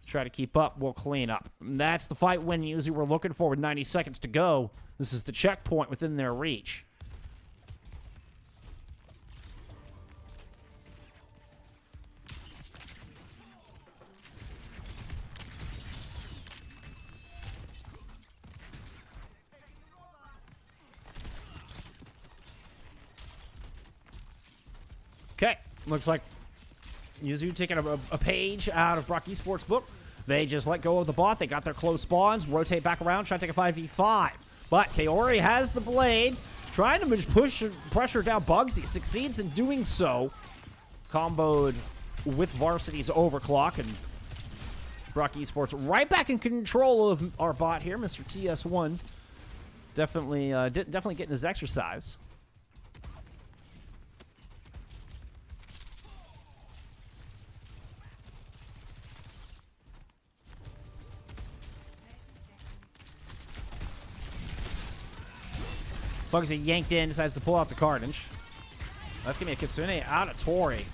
Try to keep up. We'll clean up. And that's the fight win Yuzu we're looking for with 90 seconds to go. This is the checkpoint within their reach. Okay, looks like Yuzu taking a page out of BROC Esports' book. They just let go of the bot. They got their close spawns, rotate back around, try to take a 5v5. But Kaori has the blade, trying to just push pressure down Bugsy. Succeeds in doing so. Comboed with Varsity's Overclock, and BROC Esports right back in control of our bot here, Mr. TS1. Definitely getting his exercise. Bugsy yanked in, decides to pull out the Carnage. That's going to be a Kitsune out of Tori.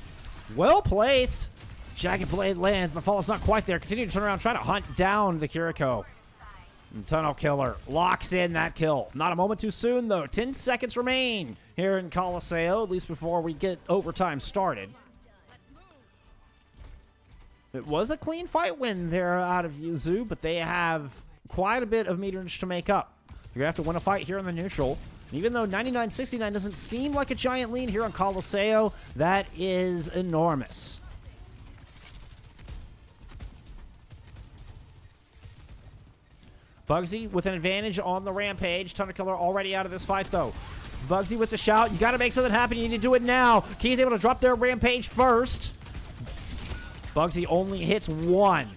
Well placed. Jagged Blade lands. The follow-up's not quite there. Continue to turn around, try to hunt down the Kiriko. And Tunnel Killer locks in that kill. Not a moment too soon, though. 10 seconds remain here in Colosseo, at least before we get overtime started. It was a clean fight win there out of Yuzu, but they have quite a bit of meterage to make up. You're going to have to win a fight here in the neutral. Even though 99-69 doesn't seem like a giant lead here on Colosseo, that is enormous. Bugsy with an advantage on the Rampage. Tunnel Killer already out of this fight, though. Bugsy with the shout. You got to make something happen. You need to do it now. Key's able to drop their Rampage first. Bugsy only hits 1.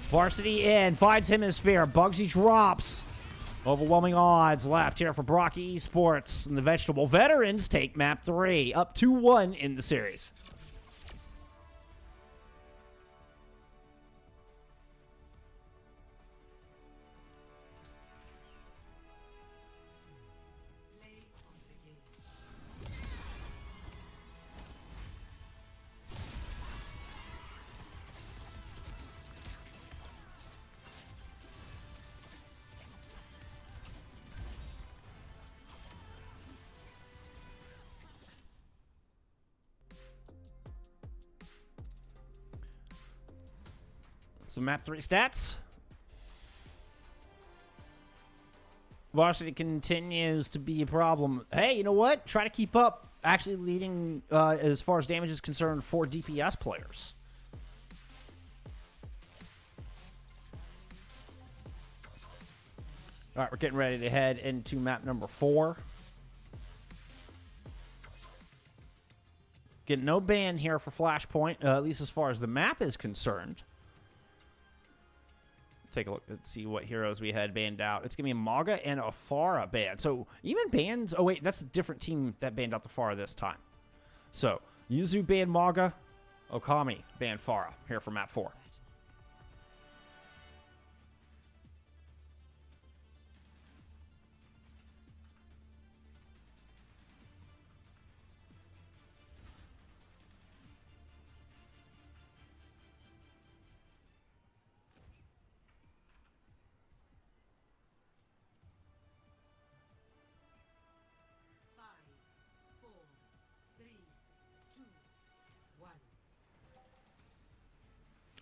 Varsity in. Finds Hemisphere. Bugsy drops. Overwhelming odds left here for BROC Esports. And the Vegetable Veterans take map 3. Up 2-1 in the series. Some map 3 stats. Varsity continues to be a problem. Hey, you know what? Try to keep up. Actually leading, as far as damage is concerned, for DPS players. All right, we're getting ready to head into map number 4. Get no ban here for Flashpoint, at least as far as the map is concerned. take a look and see what heroes we had banned out. It's going to be Maga and a Pharah banned. So even bans... Oh, wait. That's a different team that banned out the Pharah this time. So, Yuzu banned Maga. Okami banned Pharah here for map 4.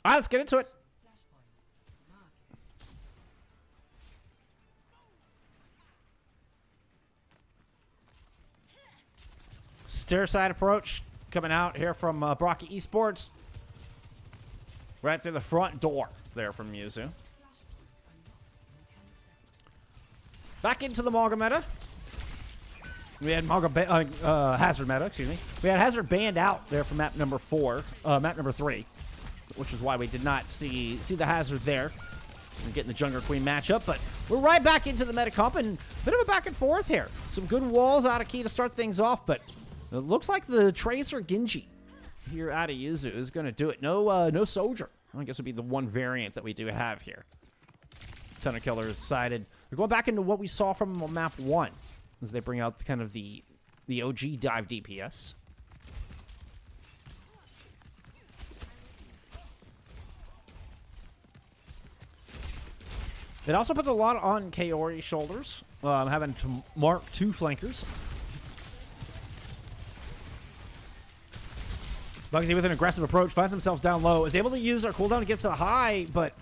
All right, let's get into it. Stair side approach coming out here from BROC Esports. Right through the front door there from Yuzu. Back into the Maga meta. We had Hazard meta, excuse me. We had Hazard banned out there from map number 3. Which is why we did not see the Hazard there. We're getting the Jungler Queen matchup, but we're right back into the meta comp and a bit of a back and forth here. Some good walls out of key to start things off, but it looks like the Tracer Genji here out of Yuzu is going to do it. No Soldier. I guess would be the one variant that we do have here. Ton of killers decided. We're going back into what we saw from map 1 as they bring out kind of the OG dive DPS. It also puts a lot on Kaori's shoulders, having to mark 2 flankers. Bugsy with an aggressive approach finds themselves down low, is able to use our cooldown to get to the high, but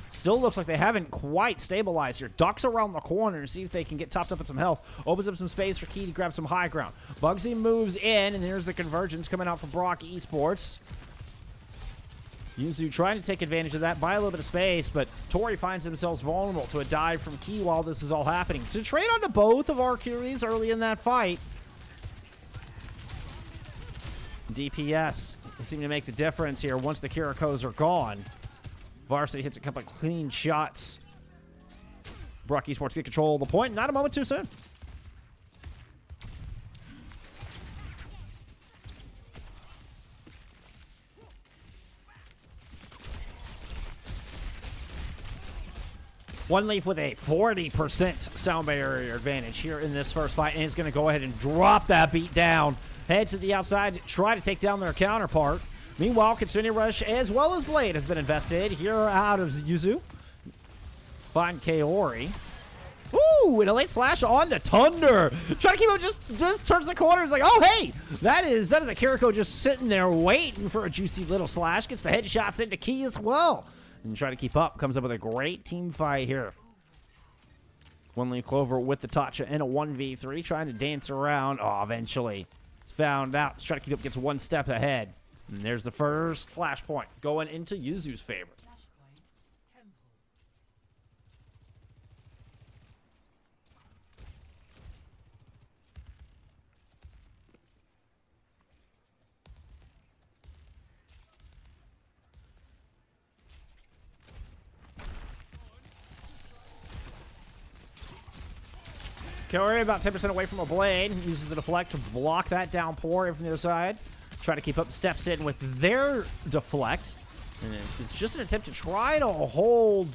still looks like they haven't quite stabilized here. Ducks around the corner to see if they can get topped up at some health. Opens up some space for Key to grab some high ground. Bugsy moves in, and there's the convergence coming out from BROC Esports. Yuzu trying to take advantage of that, buy a little bit of space, but Tori finds themselves vulnerable to a dive from Key while this is all happening. To trade onto both of our Kyries early in that fight. DPS seem to make the difference here once the Kirikos are gone. Varsity hits a couple of clean shots. BROC Esports get control of the point. Not a moment too soon. One Leaf with a 40% sound barrier advantage here in this first fight, and he's going to go ahead and drop that beat down. Heads to the outside to try to take down their counterpart. Meanwhile, Kitsune Rush as well as Blade has been invested here out of Yuzu. Find Kaori. Ooh, and a late slash on to Thunder. Trying to keep him, just turns the corner. It's like, oh, hey, that is a Kiriko just sitting there waiting for a juicy little slash. Gets the headshots into Key as well. And try to keep up. Comes up with a great team fight here. One Leaf Clover with the Tatcha in a 1v3. Trying to dance around. Oh, eventually. It's found out. It's trying to keep up. Gets one step ahead. And there's the first flashpoint going into Yuzu's favor. Kaori about 10% away from a blade. Uses the deflect to block that downpour from the other side. Try to keep up, steps in with their deflect. And it's just an attempt to try to hold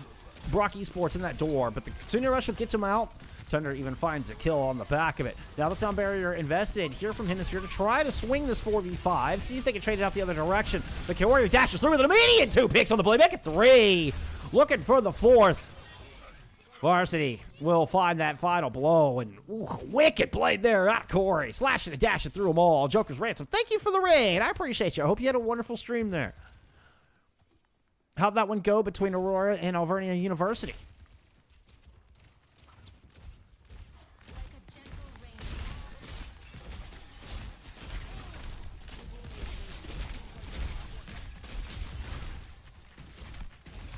BROC Esports in that door, but the Kitsune Rush will get him out. Thunder even finds a kill on the back of it. Now the sound barrier invested here from Hemisphere to try to swing this 4v5. See if they can trade it out the other direction. But Kaori dashes through with an immediate 2 picks on the blade. Make it 3. Looking for the 4th. Varsity will find that final blow, and ooh, wicked blade there out of Corey. Slashing and dashing through them all. Joker's Ransom, thank you for the raid. I appreciate you. I hope you had a wonderful stream there. How'd that one go between Aurora and Alvernia University?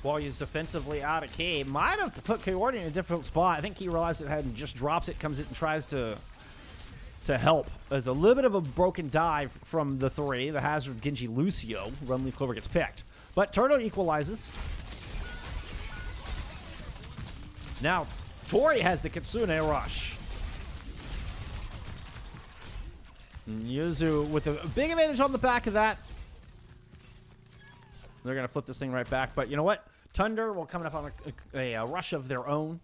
While he's defensively out of key. Might have put Kaori in a difficult spot. I think he realized it had and just drops it, comes in and tries to help. There's a little bit of a broken dive from the 3. The Hazard Genji Lucio. Run Leaf Clover gets picked. But Turtle equalizes. Now, Tori has the Kitsune rush. And Yuzu with a big advantage on the back of that. They're going to flip this thing right back. But you know what? Thunder will come up on a rush of their own.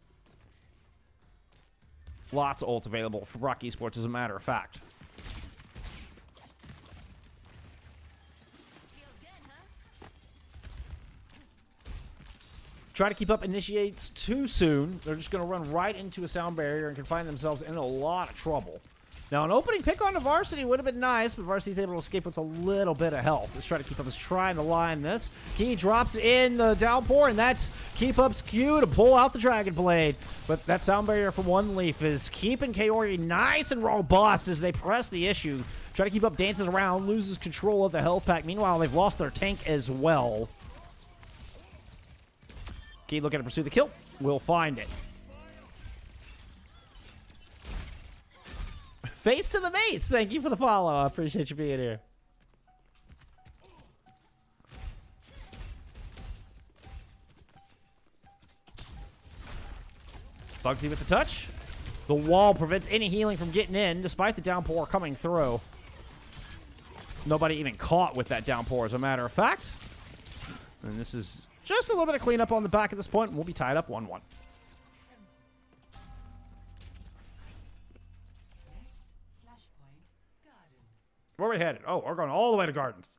Lots of ult available for BROC Esports, as a matter of fact. Try to keep up initiates too soon. They're just going to run right into a sound barrier and can find themselves in a lot of trouble. Now, an opening pick on the Varsity would have been nice, but Varsity's able to escape with a little bit of health. Let's try to keep up. Let's try to line this. Key drops in the downpour, and that's Keep Up's cue to pull out the Dragon Blade. But that sound barrier from One Leaf is keeping Kaori nice and robust as they press the issue. Try to keep up, dances around, loses control of the health pack. Meanwhile, they've lost their tank as well. Key looking to pursue the kill. We'll find it. Face to the base. Thank you for the follow. I appreciate you being here. Bugsy with the touch. The wall prevents any healing from getting in, despite the downpour coming through. Nobody even caught with that downpour, as a matter of fact. And this is just a little bit of cleanup on the back at this point, and we'll be tied up 1-1. Where are we headed? Oh, we're going all the way to Gardens.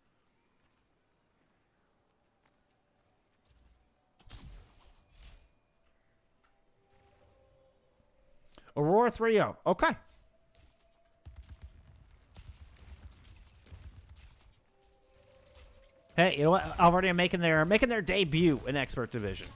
Aurora 3-0. Okay. Hey, you know what? Already are making their debut in Expert Division.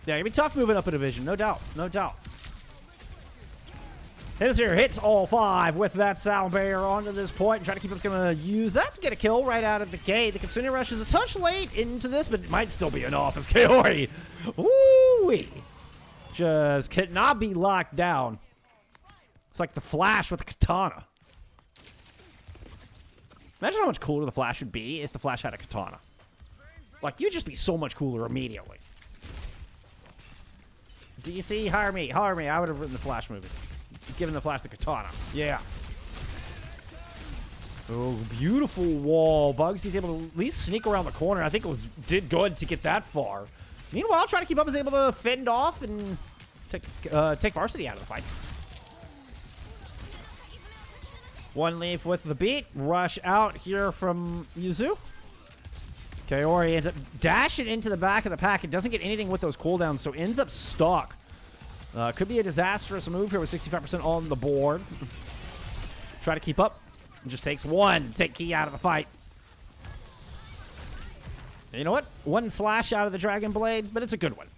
Yeah, it'll be tough moving up a division, no doubt, no doubt. Hits here, hits all 5 with that sound barrier onto this point. And try to keep us going to use that to get a kill right out of the gate. The Kitsune Rush is a touch late into this, but it might still be enough as Kaori. Woo-wee. Just cannot be locked down. It's like the Flash with the katana. Imagine how much cooler the Flash would be if the Flash had a katana. Like, you'd just be so much cooler immediately. DC, hire me. I would have written the Flash movie. Given the Flash the katana. Yeah. Oh, beautiful wall. Bugsy's able to at least sneak around the corner. I think it did good to get that far. Meanwhile, trying to keep up is able to fend off and take Varsity out of the fight. One Leaf with the beat. Rush out here from Yuzu. Kaori ends up dashing into the back of the pack. It doesn't get anything with those cooldowns, so ends up stuck. Could be a disastrous move here with 65% on the board. Try to keep up. It just takes one to take Key out of the fight. You know what? One slash out of the Dragon Blade, but it's a good one.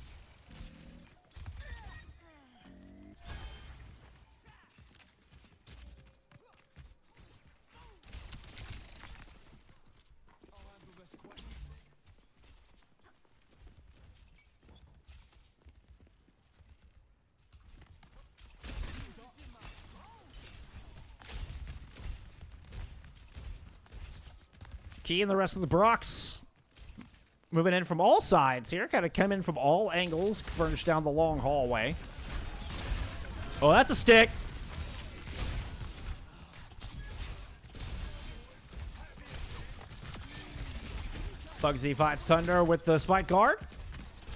Key and the rest of the BROCs moving in from all sides here. Kind of come in from all angles, furnished down the long hallway. Oh, that's a stick. Bugsy fights Thunder with the Spike Guard.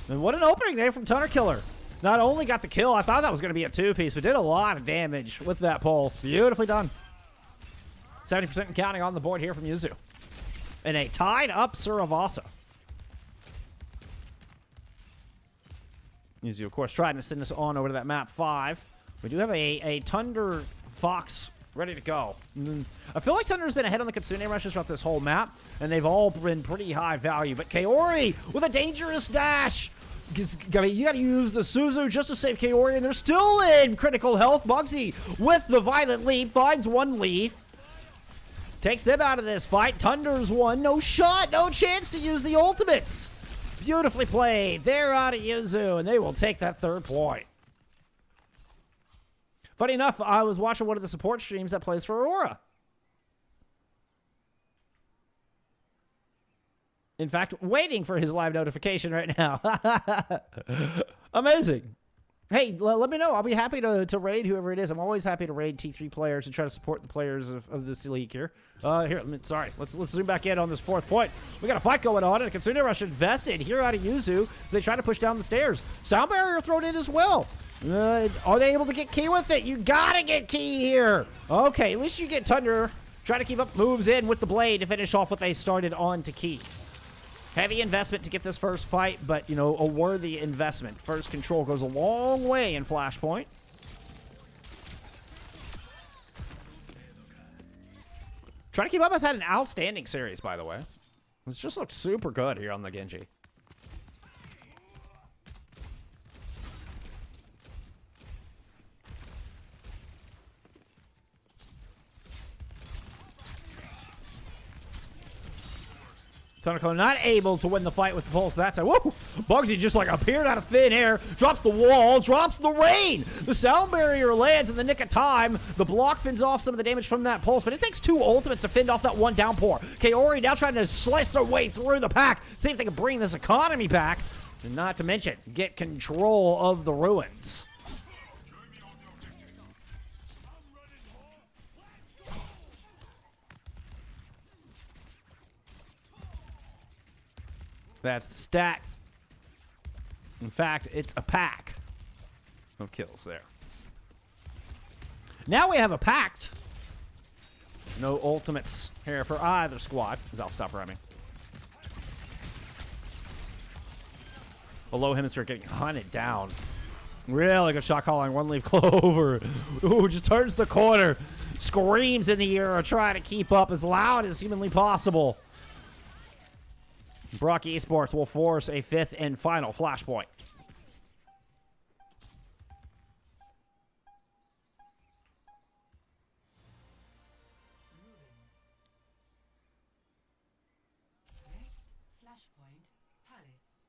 And what an opening there from Thunder Killer. Not only got the kill, I thought that was going to be a two-piece, but did a lot of damage with that pulse. Beautifully done. 70% and counting on the board here from Yuzu. And a tied up Suravasa. Yuzu, of course, trying to send us on over to that map 5. We do have a Thunder Fox ready to go. I feel like Thunder's been ahead on the Kitsune rushes throughout this whole map, and they've all been pretty high value. But Kaori with a dangerous dash. I mean, you got to use the Suzu just to save Kaori, and they're still in critical health. Bugsy with the Violent Leap finds One Leaf. Takes them out of this fight. Thunder's one. No shot. No chance to use the ultimates. Beautifully played. They're out of Yuzu, and they will take that 3rd point. Funny enough, I was watching one of the support streams that plays for Aurora. In fact, waiting for his live notification right now. Amazing. Hey, let me know. I'll be happy to raid whoever it is. I'm always happy to raid T3 players and try to support the players of this league here. Let's zoom back in on this 4th point. We got a fight going on, and Colosseo Rush invested here out of Yuzu as they try to push down the stairs. Sound barrier thrown in as well. Are they able to get key with it? You gotta get key here. Okay, at least you get Thunder. Try to keep up moves in with the blade to finish off what they started on to key. Heavy investment to get this first fight, but, you know, a worthy investment. First control goes a long way in Flashpoint. Trying to keep up has had an outstanding series, by the way. This just looks super good here on the Genji. Tonico not able to win the fight with the pulse that side. Whoa! Bugsy just like appeared out of thin air, drops the wall, drops the rain. The sound barrier lands in the nick of time. The block fins off some of the damage from that pulse, but it takes 2 ultimates to fend off that one downpour. Kaori now trying to slice their way through the pack, see if they can bring this economy back, and not to mention get control of the ruins. That's the stat. In fact, it's a pack of kills there. Now we have a pact. No ultimates here for either squad, as I'll stop rhyming. Below hemisphere getting hunted down. Really good shot calling. One leaf Clover. Ooh, just turns the corner. Screams in the air, trying to keep up as loud as humanly possible. BROC Esports will force a 5th and final Flashpoint. Next, Flashpoint, Palace.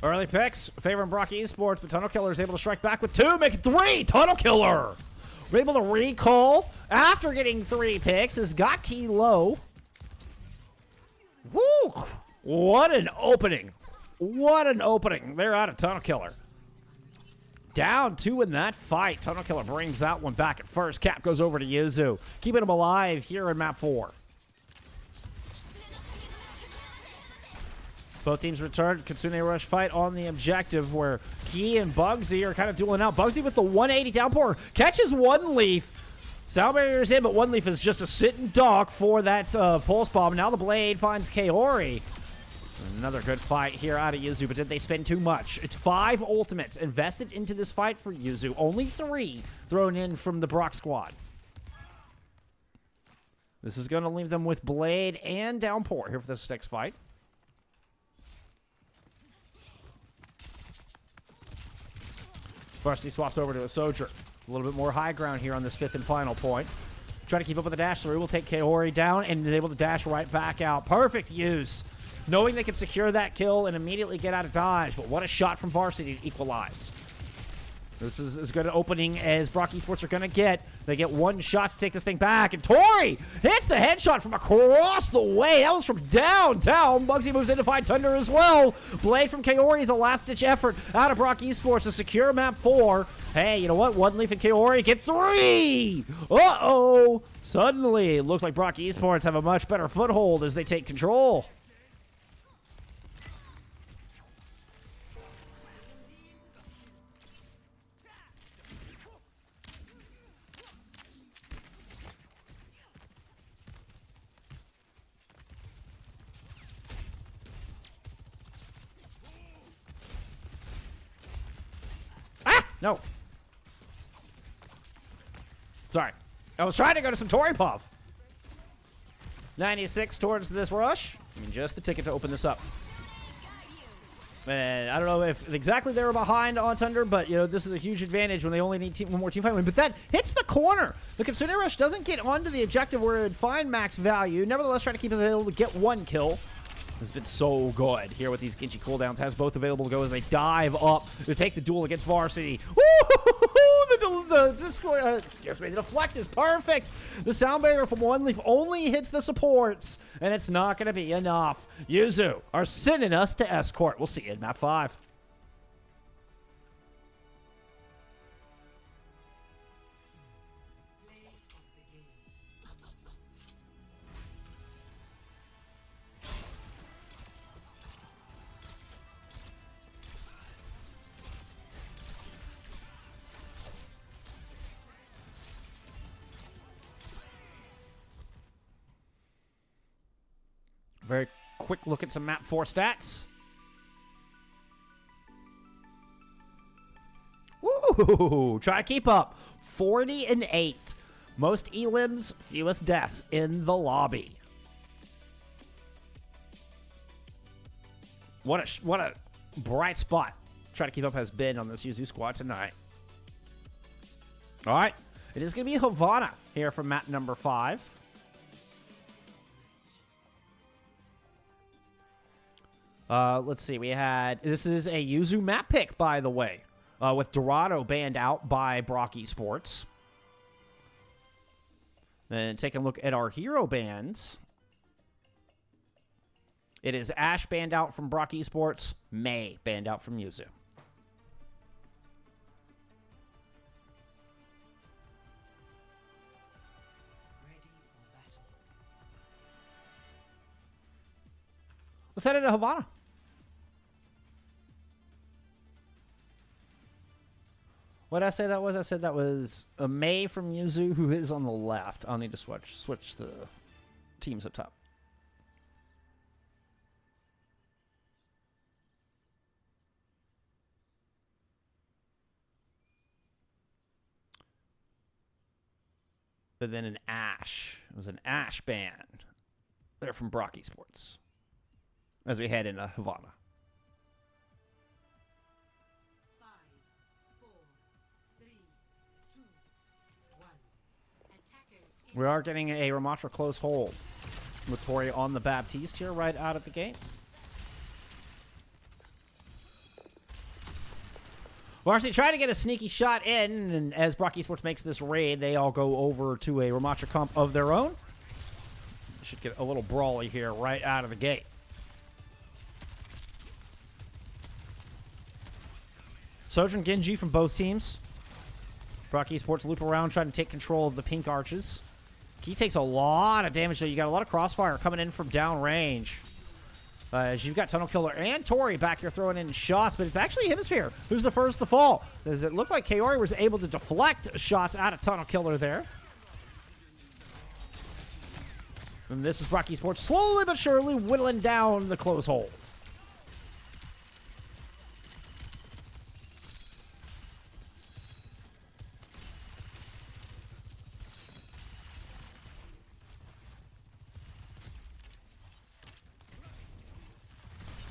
Early picks, favoring BROC Esports, but Tunnel Killer is able to strike back with 2, make it 3. Tunnel Killer! We're able to recall after getting 3 picks, has got key low. Woo! What an opening. What an opening. They're out of Tunnel Killer. Down 2 in that fight. Tunnel Killer brings that one back at first. Cap goes over to Yuzu, keeping him alive here in map 4. Both teams return. Colosseo Rush fight on the objective where Key and Bugsy are kind of dueling out. Bugsy with the 180 downpour catches One Leaf. Sound barrier's in, but One Leaf is just a sitting duck for that pulse bomb. Now the blade finds Kaori. Another good fight here out of Yuzu, but did they spend too much? It's 5 ultimates invested into this fight for Yuzu. Only 3 thrown in from the BROC squad. This is going to leave them with blade and downpour here for this next fight. Varsity swaps over to a Soldier. A little bit more high ground here on this 5th and final point. Trying to keep up with the dash through. We'll take Kaori down and is able to dash right back out. Perfect use. Knowing they can secure that kill and immediately get out of dodge. But what a shot from Varsity to equalize. This is as good an opening as BROC Esports are going to get. They get 1 shot to take this thing back. And Tori hits the headshot from across the way. That was from downtown. Bugsy moves in to find Thunder as well. Blade from Kaori is a last-ditch effort out of BROC Esports to secure map 4. Hey, you know what? One Leaf and Kaori get 3. Uh-oh. Suddenly, it looks like BROC Esports have a much better foothold as they take control. No. Sorry. I was trying to go to some Tori Puff. 96 towards this rush. I mean, just the ticket to open this up. And I don't know if exactly they were behind on Thunder, but, you know, this is a huge advantage when they only need one more team fight win. But that hits the corner. The Colosseo Rush doesn't get onto the objective where it would find max value. Nevertheless, trying to keep us able to get 1 kill. has been so good here with these Genji cooldowns. Has both available to go as they dive up to take the duel against Varsity. The deflect is perfect. The sound barrier from One Leaf only hits the supports, and it's not going to be enough. Yuzu are sending us to escort. We'll see you in map 5. Very quick look at some map 4 stats. Woo! Try to keep up. 40-8. Most elims, fewest deaths in the lobby. What a bright spot Try to keep up has been on this Yuzu squad tonight. All right. It is going to be Havana here from map number 5. Let's see. We had... This is a Yuzu map pick, by the way, with Dorado banned out by BROC Esports. Then taking a look at our hero bans. It is Ash banned out from BROC Esports. May banned out from Yuzu. Let's head into Havana. What did I say that was? I said that was a May from Yuzu, who is on the left. I'll need to switch the teams up top. But then an Ash. It was an Ash band. They're from BROC Esports. As we head into Havana. 5, 4, 3, 2, 1. Attackers. We are getting a Ramatra close hold with Tori on the Baptiste here right out of the gate. Varsity trying to get a sneaky shot in, and as BROC Esports makes this raid, they all go over to a Ramatra comp of their own. Should get a little brawly here right out of the gate. Sojourn Genji from both teams. BROC Esports loop around trying to take control of the pink arches. He takes a lot of damage, though. You got a lot of crossfire coming in from downrange. As you've got Tunnel Killer and Tori back here throwing in shots, but it's actually Hemisphere who's the first to fall. Does it look like Kaori was able to deflect shots out of Tunnel Killer there? And this is BROC Esports slowly but surely whittling down the close hold.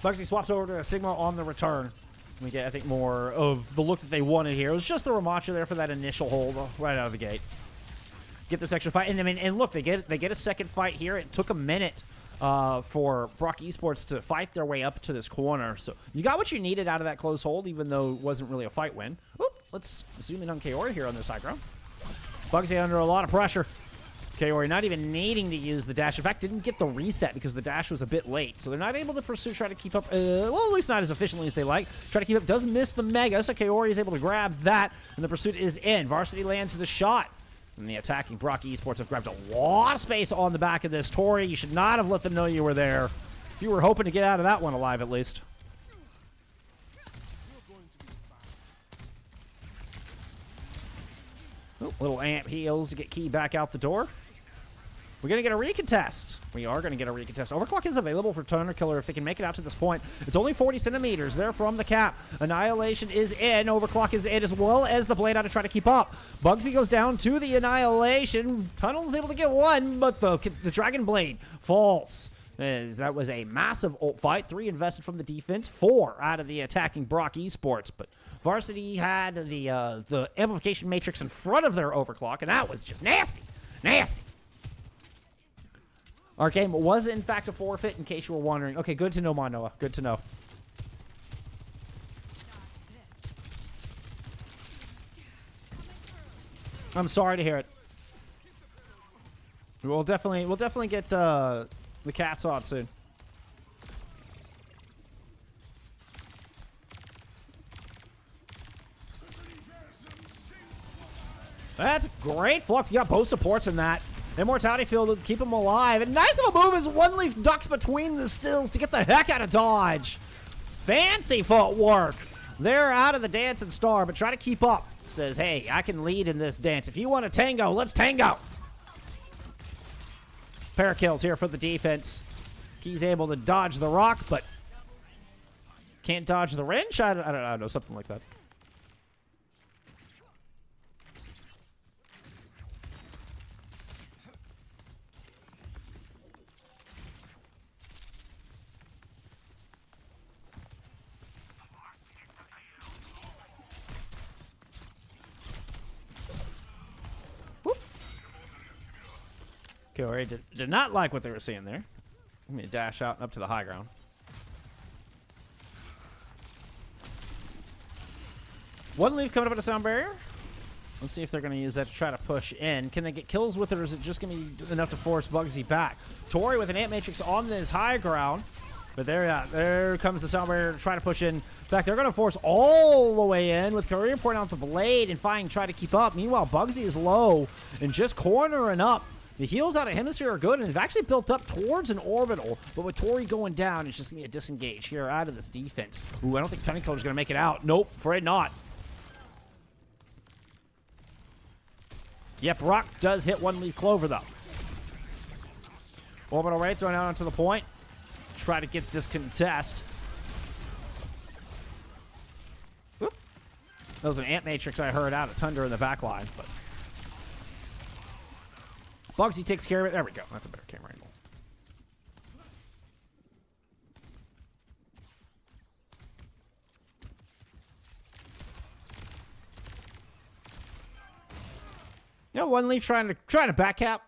Bugsy swaps over to a Sigma on the return. We get, I think, more of the look that they wanted here. It was just the Ramatra there for that initial hold right out of the gate. Get this extra fight. And I mean, and look, they get a second fight here. It took a minute for BROC Esports to fight their way up to this corner. So you got what you needed out of that close hold, even though it wasn't really a fight win. Oop, let's zoom in on Kaori here on this high ground. Bugsy under a lot of pressure. Kaori not even needing to use the dash. In fact, didn't get the reset because the dash was a bit late. So they're not able to pursue, try to keep up, well, at least not as efficiently as they like. Try to keep up, does miss the Mega, so Kaori is able to grab that, and the pursuit is in. Varsity lands the shot. And the attacking BROC Esports have grabbed a lot of space on the back of this. Tori, you should not have let them know you were there. You were hoping to get out of that one alive, at least. Oh, little amp heals to get Key back out the door. We're going to get a recontest. We are going to get a recontest. Overclock is available for Tunnel Killer if they can make it out to this point. It's only 40 centimeters there from the cap. Annihilation is in. Overclock is in, as well as the Blade out to try to keep up. Bugsy goes down to the Annihilation. Tunnel is able to get one, but the Dragon Blade falls. As that was a massive ult fight. 3 invested from the defense, 4 out of the attacking BROC Esports. But Varsity had the amplification matrix in front of their Overclock, and that was just nasty. Nasty. Our game was, in fact, a forfeit, in case you were wondering. Okay, good to know, Noah. Good to know. I'm sorry to hear it. We'll definitely get the cats on soon. That's great, Flux. You got both supports in that. Immortality Field will keep him alive. And nice little move as One Leaf ducks between the stills to get the heck out of dodge. Fancy footwork. They're out of the dance and star, but try to keep up. Says, hey, I can lead in this dance. If you want to tango, let's tango. Pair of kills here for the defense. He's able to dodge the rock, but can't dodge the wrench? I don't know, something like that. Okay, did not like what they were seeing there. I'm going to dash out and up to the high ground. One leaf coming up at a sound barrier. Let's see if they're going to use that to try to push in. Can they get kills with it, or is it just going to be enough to force Bugsy back? Tori with an Ant Matrix on this high ground. But there comes the sound barrier to try to push in. In fact, they're going to force all the way in with Career pointing out the blade and Fine try to keep up. Meanwhile, Bugsy is low and just cornering up. The heals out of Hemisphere are good, and they've actually built up towards an orbital. But with Tori going down, it's just going to be a disengage here out of this defense. Ooh, I don't think Technicolor is going to make it out. Nope, afraid not. Yep, Rock does hit One Leaf Clover, though. Orbital Ray thrown out onto the point. Try to get this contest. Whoop. That was an Ant Matrix I heard out of Thunder in the back line, but Bugsy takes care of it. There we go. That's a better camera angle. Yeah, One Leaf trying to back cap.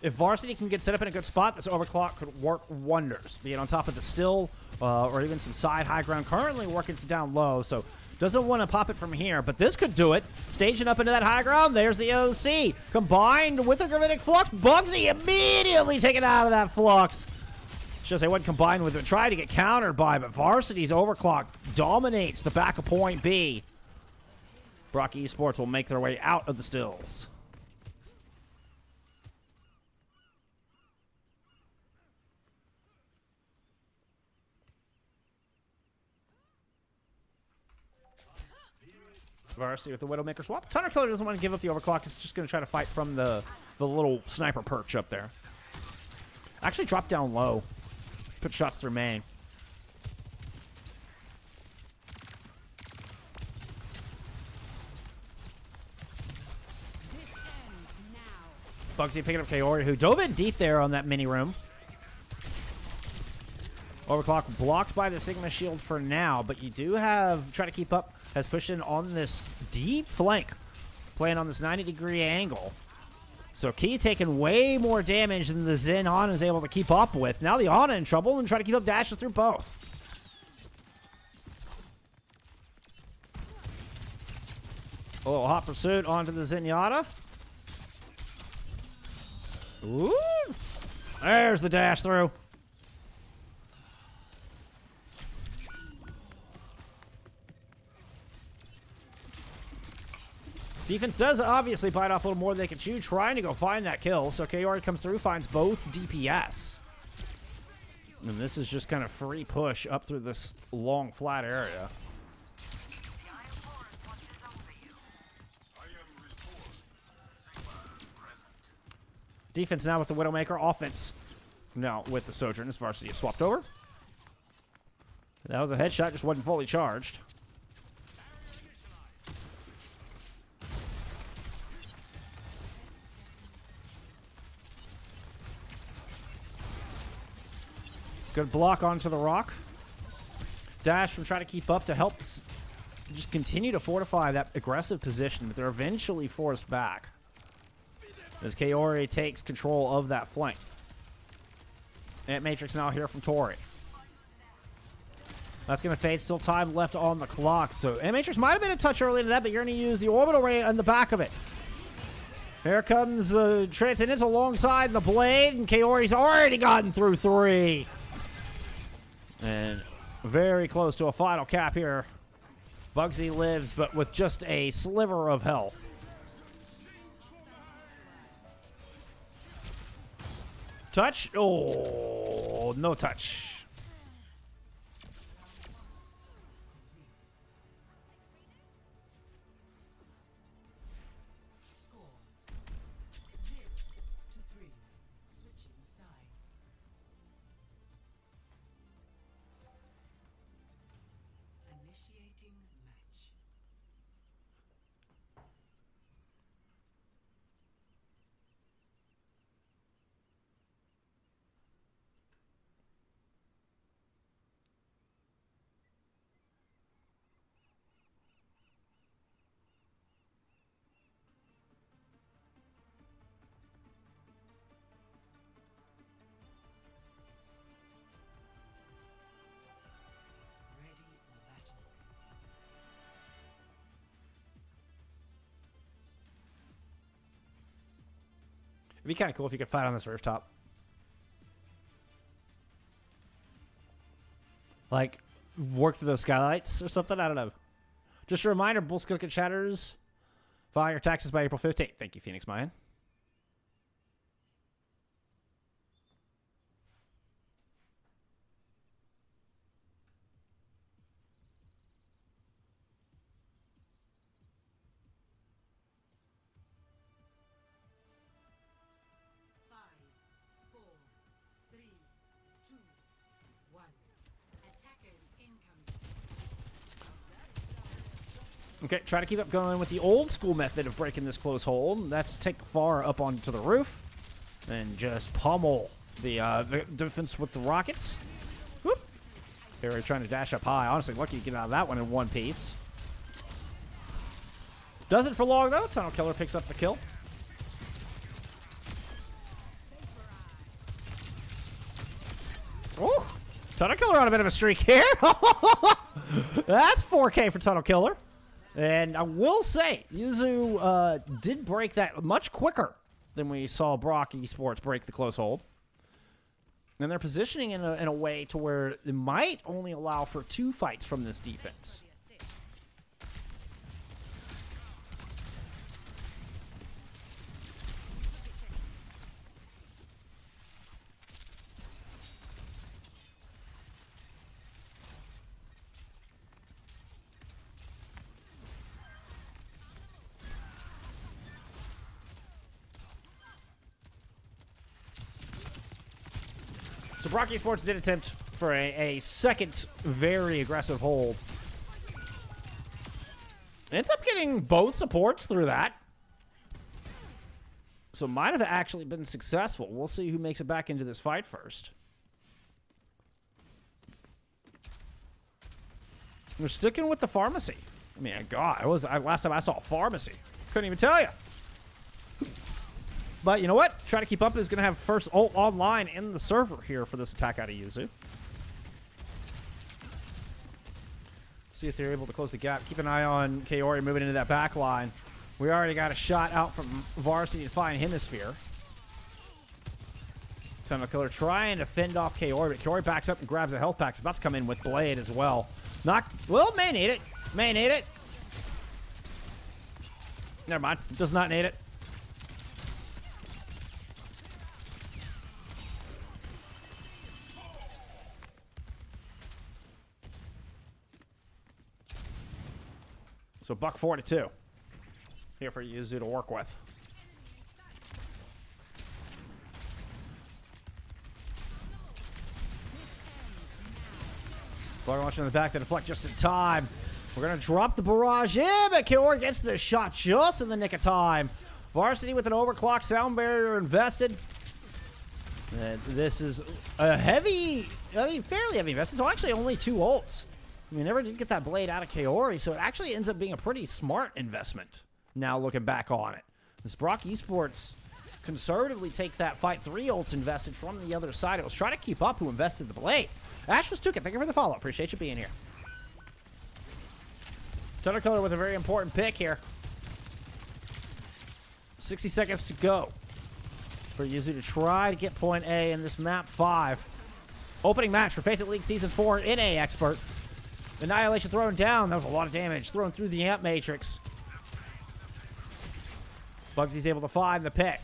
If Varsity can get set up in a good spot, this overclock could work wonders. Be it on top of the still, or even some side high ground. Currently working from down low, so doesn't want to pop it from here. But this could do it. Staging up into that high ground. There's the OC. Combined with the Gravitic Flux. Bugsy immediately taken out of that Flux. Should say wasn't combined with it. Tried to get countered by, but Varsity's overclock dominates the back of point B. BROC Esports will make their way out of the stills. Varsity with the Widowmaker swap. Thunderkiller doesn't want to give up the overclock. It's just going to try to fight from the little sniper perch up there. Actually drop down low. Put shots through main. Bugsy picking up Kaori, who dove in deep there on that mini room. Overclock blocked by the Sigma shield for now, but you do have, try to keep up, has pushed in on this deep flank, playing on this 90-degree angle. So Key taking way more damage than the Zen Ana is able to keep up with. Now the Ana in trouble and try to keep up dashes through both. A little hot pursuit onto the Zenyatta. Ooh! There's the dash through. Defense does obviously bite off a little more than they can chew, trying to go find that kill. So Kaori comes through, finds both DPS. And this is just kind of free push up through this long, flat area. Defense now with the Widowmaker. Offense now with the Sojourners. Varsity is swapped over. That was a headshot, just wasn't fully charged. Good block onto the rock. Dash from trying to keep up to help just continue to fortify that aggressive position, but they're eventually forced back as Kaori takes control of that flank. Ant Matrix now here from Tori. That's going to fade. Still time left on the clock. So Ant Matrix might have been a touch early into that, but you're going to use the orbital ray on the back of it. Here comes the Transcendence alongside the blade, and Kaori's already gotten through 3. And very close to a final cap here. Bugsy lives, but with just a sliver of health. Touch? Oh, no touch. It'd be kind of cool if you could fight on this rooftop. Like, work through those skylights or something? I don't know. Just a reminder, Bull's Cook and Chatters, file your taxes by April 15th. Thank you, Phoenix Mayan. Okay, try to keep up going with the old school method of breaking this close hold. That's take far up onto the roof and just pummel the defense with the rockets. Whoop. They were trying to dash up high. Honestly, lucky to get out of that one in one piece. Doesn't for long, though. Tunnel Killer picks up the kill. Oh, Tunnel Killer on a bit of a streak here. That's 4K for Tunnel Killer. And I will say, Yuzu did break that much quicker than we saw BROC Esports break the close hold. And they're positioning in a way to where it might only allow for 2 fights from this defense. So BROC Esports did attempt for a second very aggressive hold. Ends up getting both supports through that. So might have actually been successful. We'll see who makes it back into this fight first. We're sticking with the pharmacy. I mean, God, last time I saw a pharmacy. Couldn't even tell you. But you know what? Try to keep up is going to have first ult online in the server here for this attack out of Yuzu. See if they're able to close the gap. Keep an eye on Kaori moving into that back line. We already got a shot out from Varsity to find Hemisphere. Tunnel Killer trying to fend off Kaori, but Kaori backs up and grabs a health pack. He's about to come in with Blade as well. Well, may need it. May need it. Never mind. Does not need it. So buck 42 here for Yuzu to work with. Bug launch in the back to deflect just in time. We're going to drop the barrage in, but Kaori gets the shot just in the nick of time. Varsity with an overclock sound barrier invested. This is a heavy, fairly heavy investment. So actually only 2 ults. We never did get that blade out of Kaori, so it actually ends up being a pretty smart investment now looking back on it. This BROC Esports conservatively take that fight 3 ults invested from the other side. It was trying to keep up who invested the blade. Ash was took it. Thank you for the follow. Appreciate you being here. Thundercolor with a very important pick here. 60 seconds to go for Yuzu to try to get point A in this map 5. Opening match for FACEIT League Season 4 in A Expert. Annihilation thrown down. That was a lot of damage thrown through the amp matrix. Bugsy's able to find the pick.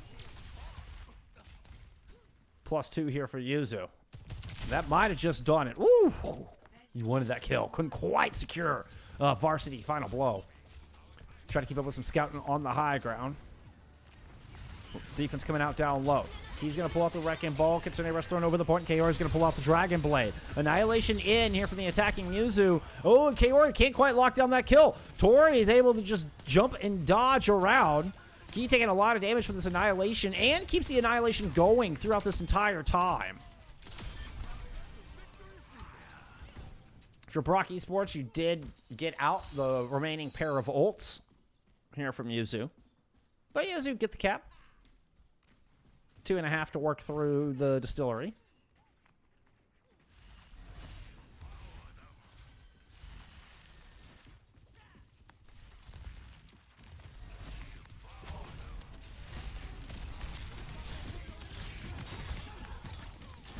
+2 here for Yuzu. That might have just done it. Woo! You wanted that kill. Couldn't quite secure Varsity final blow. Try to keep up with some scouting on the high ground. Defense coming out down low. He's going to pull out the Wrecking Ball. Kitsune Rush thrown over the point. Kaori is going to pull out the Dragon Blade. Annihilation in here from the attacking Yuzu. Oh, and Kaori can't quite lock down that kill. Tori is able to just jump and dodge around. Key taking a lot of damage from this Annihilation and keeps the Annihilation going throughout this entire time. For BROC Esports, you did get out the remaining pair of ults here from Yuzu. But Yuzu get the cap. 2.5 to work through the distillery.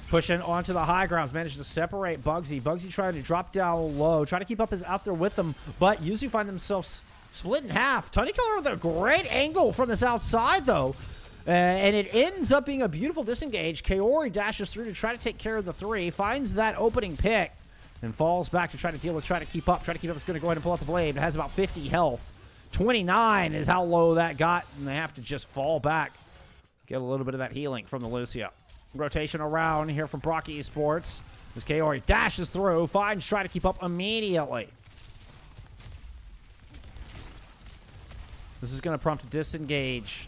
Pushing onto the high grounds, managed to separate Bugsy. Bugsy trying to drop down low, trying to keep up his out there with them, but Yuzu find themselves split in half. Thundercolor with a great angle from this outside, though. And it ends up being a beautiful disengage. Kaori dashes through to try to take care of the 3, finds that opening pick, and falls back to try to deal with, try to keep up. It's going to go ahead and pull out the blade. It has about 50 health. 29 is how low that got, and they have to just fall back. Get a little bit of that healing from the Lucio. Rotation around here from BROC Esports. As Kaori dashes through, finds, try to keep up immediately. This is going to prompt a disengage.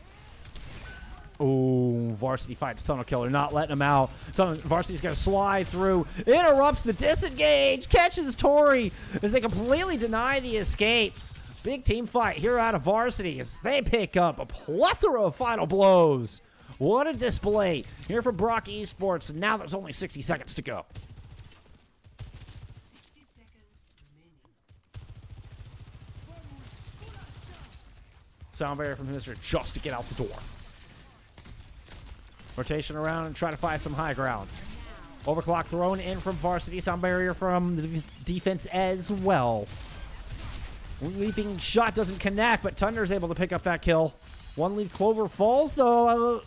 Oh, Varsity fights Tunnel Killer, not letting him out. Varsity's going to slide through, interrupts the disengage, catches Tori as they completely deny the escape. Big team fight here out of Varsity as they pick up a plethora of final blows. What a display here from BROC Esports. Now there's only 60 seconds to go. 60 seconds remaining. Sound barrier from Mr. just to get out the door. Rotation around and try to find some high ground. Overclock thrown in from Varsity. Sound barrier from the defense as well. Leaping shot doesn't connect, but Thunder's able to pick up that kill. One leaf clover falls, though.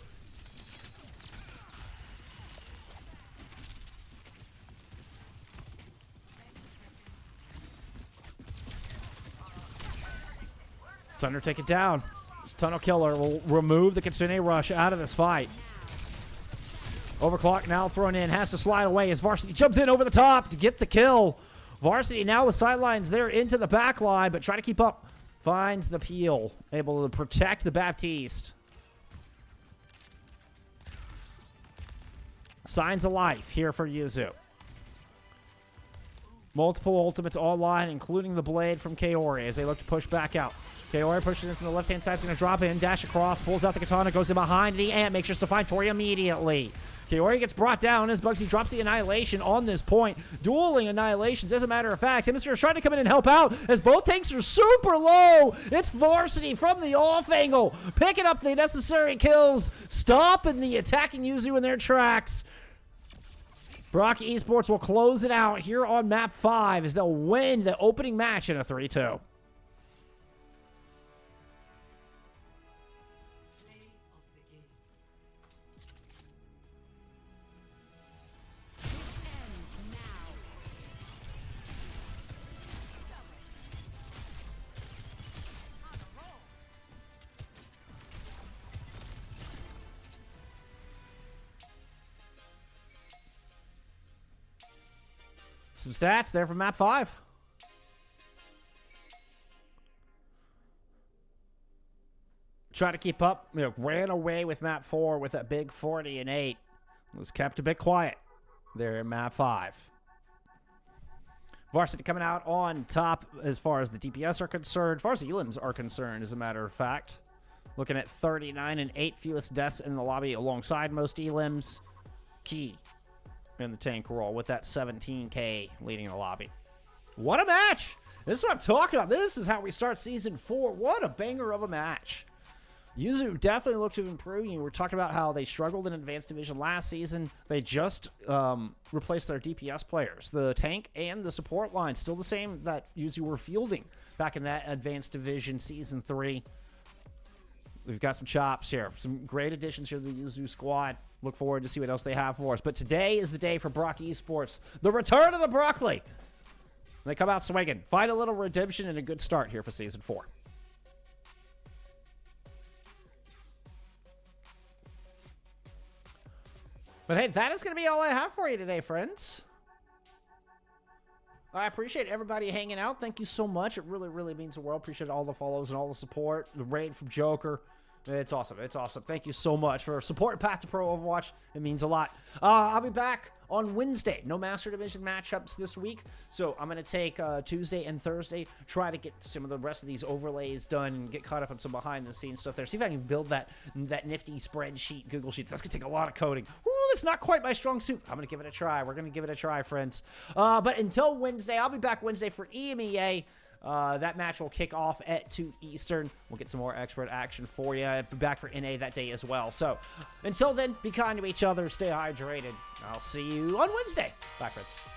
Thunder take it down. This Tunnel Killer will remove the Kitsune Rush out of this fight. Overclock now thrown in. Has to slide away as Varsity jumps in over the top to get the kill. Varsity now with sidelines there into the back line, but try to keep up. Finds the peel. Able to protect the Baptiste. Signs of life here for Yuzu. Multiple ultimates online, including the blade from Kaori as they look to push back out. Kaori pushing in from the left-hand side, is going to drop in, dash across, pulls out the katana, goes in behind the ant, makes sure to find Tori immediately. Kaori gets brought down as Bugsy drops the Annihilation on this point. Dueling Annihilations, as a matter of fact. Hemisphere is trying to come in and help out as both tanks are super low. It's Varsity from the off angle, picking up the necessary kills, stopping the attacking Yuzu in their tracks. BROC Esports will close it out here on map 5 as they'll win the opening match in a 3-2. Play of the game. Some stats there from map 5. Try to keep up. Ran away with map 4 with a big 40 and 8. was kept a bit quiet there in map 5. Varsity coming out on top as far as the DPS are concerned. As far as the elims are concerned, as a matter of fact. Looking at 39 and 8 fewest deaths in the lobby alongside most elims. Key in the tank role with that 17k leading the lobby. What a match! This is what I'm talking about. This is how we start Season 4. What a banger of a match. Yuzu definitely looked to improve. We were talking about how they struggled in Advanced Division last season. They just replaced their DPS players. The tank and the support line, still the same that Yuzu were fielding back in that Advanced Division Season 3. We've got some chops here. Some great additions here to the Yuzu squad. Look forward to see what else they have for us. But today is the day for BROC Esports. The return of the broccoli. They come out swinging. Find a little redemption and a good start here for Season 4. But hey, that is going to be all I have for you today, friends. I appreciate everybody hanging out. Thank you so much. It really, really means the world. Appreciate all the follows and all the support. The raid from Joker. It's awesome. It's awesome. Thank you so much for supporting Path to Pro Overwatch. It means a lot. I'll be back on Wednesday. No Master Division matchups this week. So I'm going to take Tuesday and Thursday, try to get some of the rest of these overlays done and get caught up on some behind-the-scenes stuff there. See if I can build that nifty spreadsheet, Google Sheets. That's going to take a lot of coding. Ooh, it's not quite my strong suit. I'm going to give it a try. We're going to give it a try, friends. But until Wednesday, I'll be back Wednesday for EMEA. That match will kick off at 2 Eastern. We'll get some more expert action for you. I'll be back for NA that day as well. So until then, be kind to each other. Stay hydrated. I'll see you on Wednesday. Bye, friends.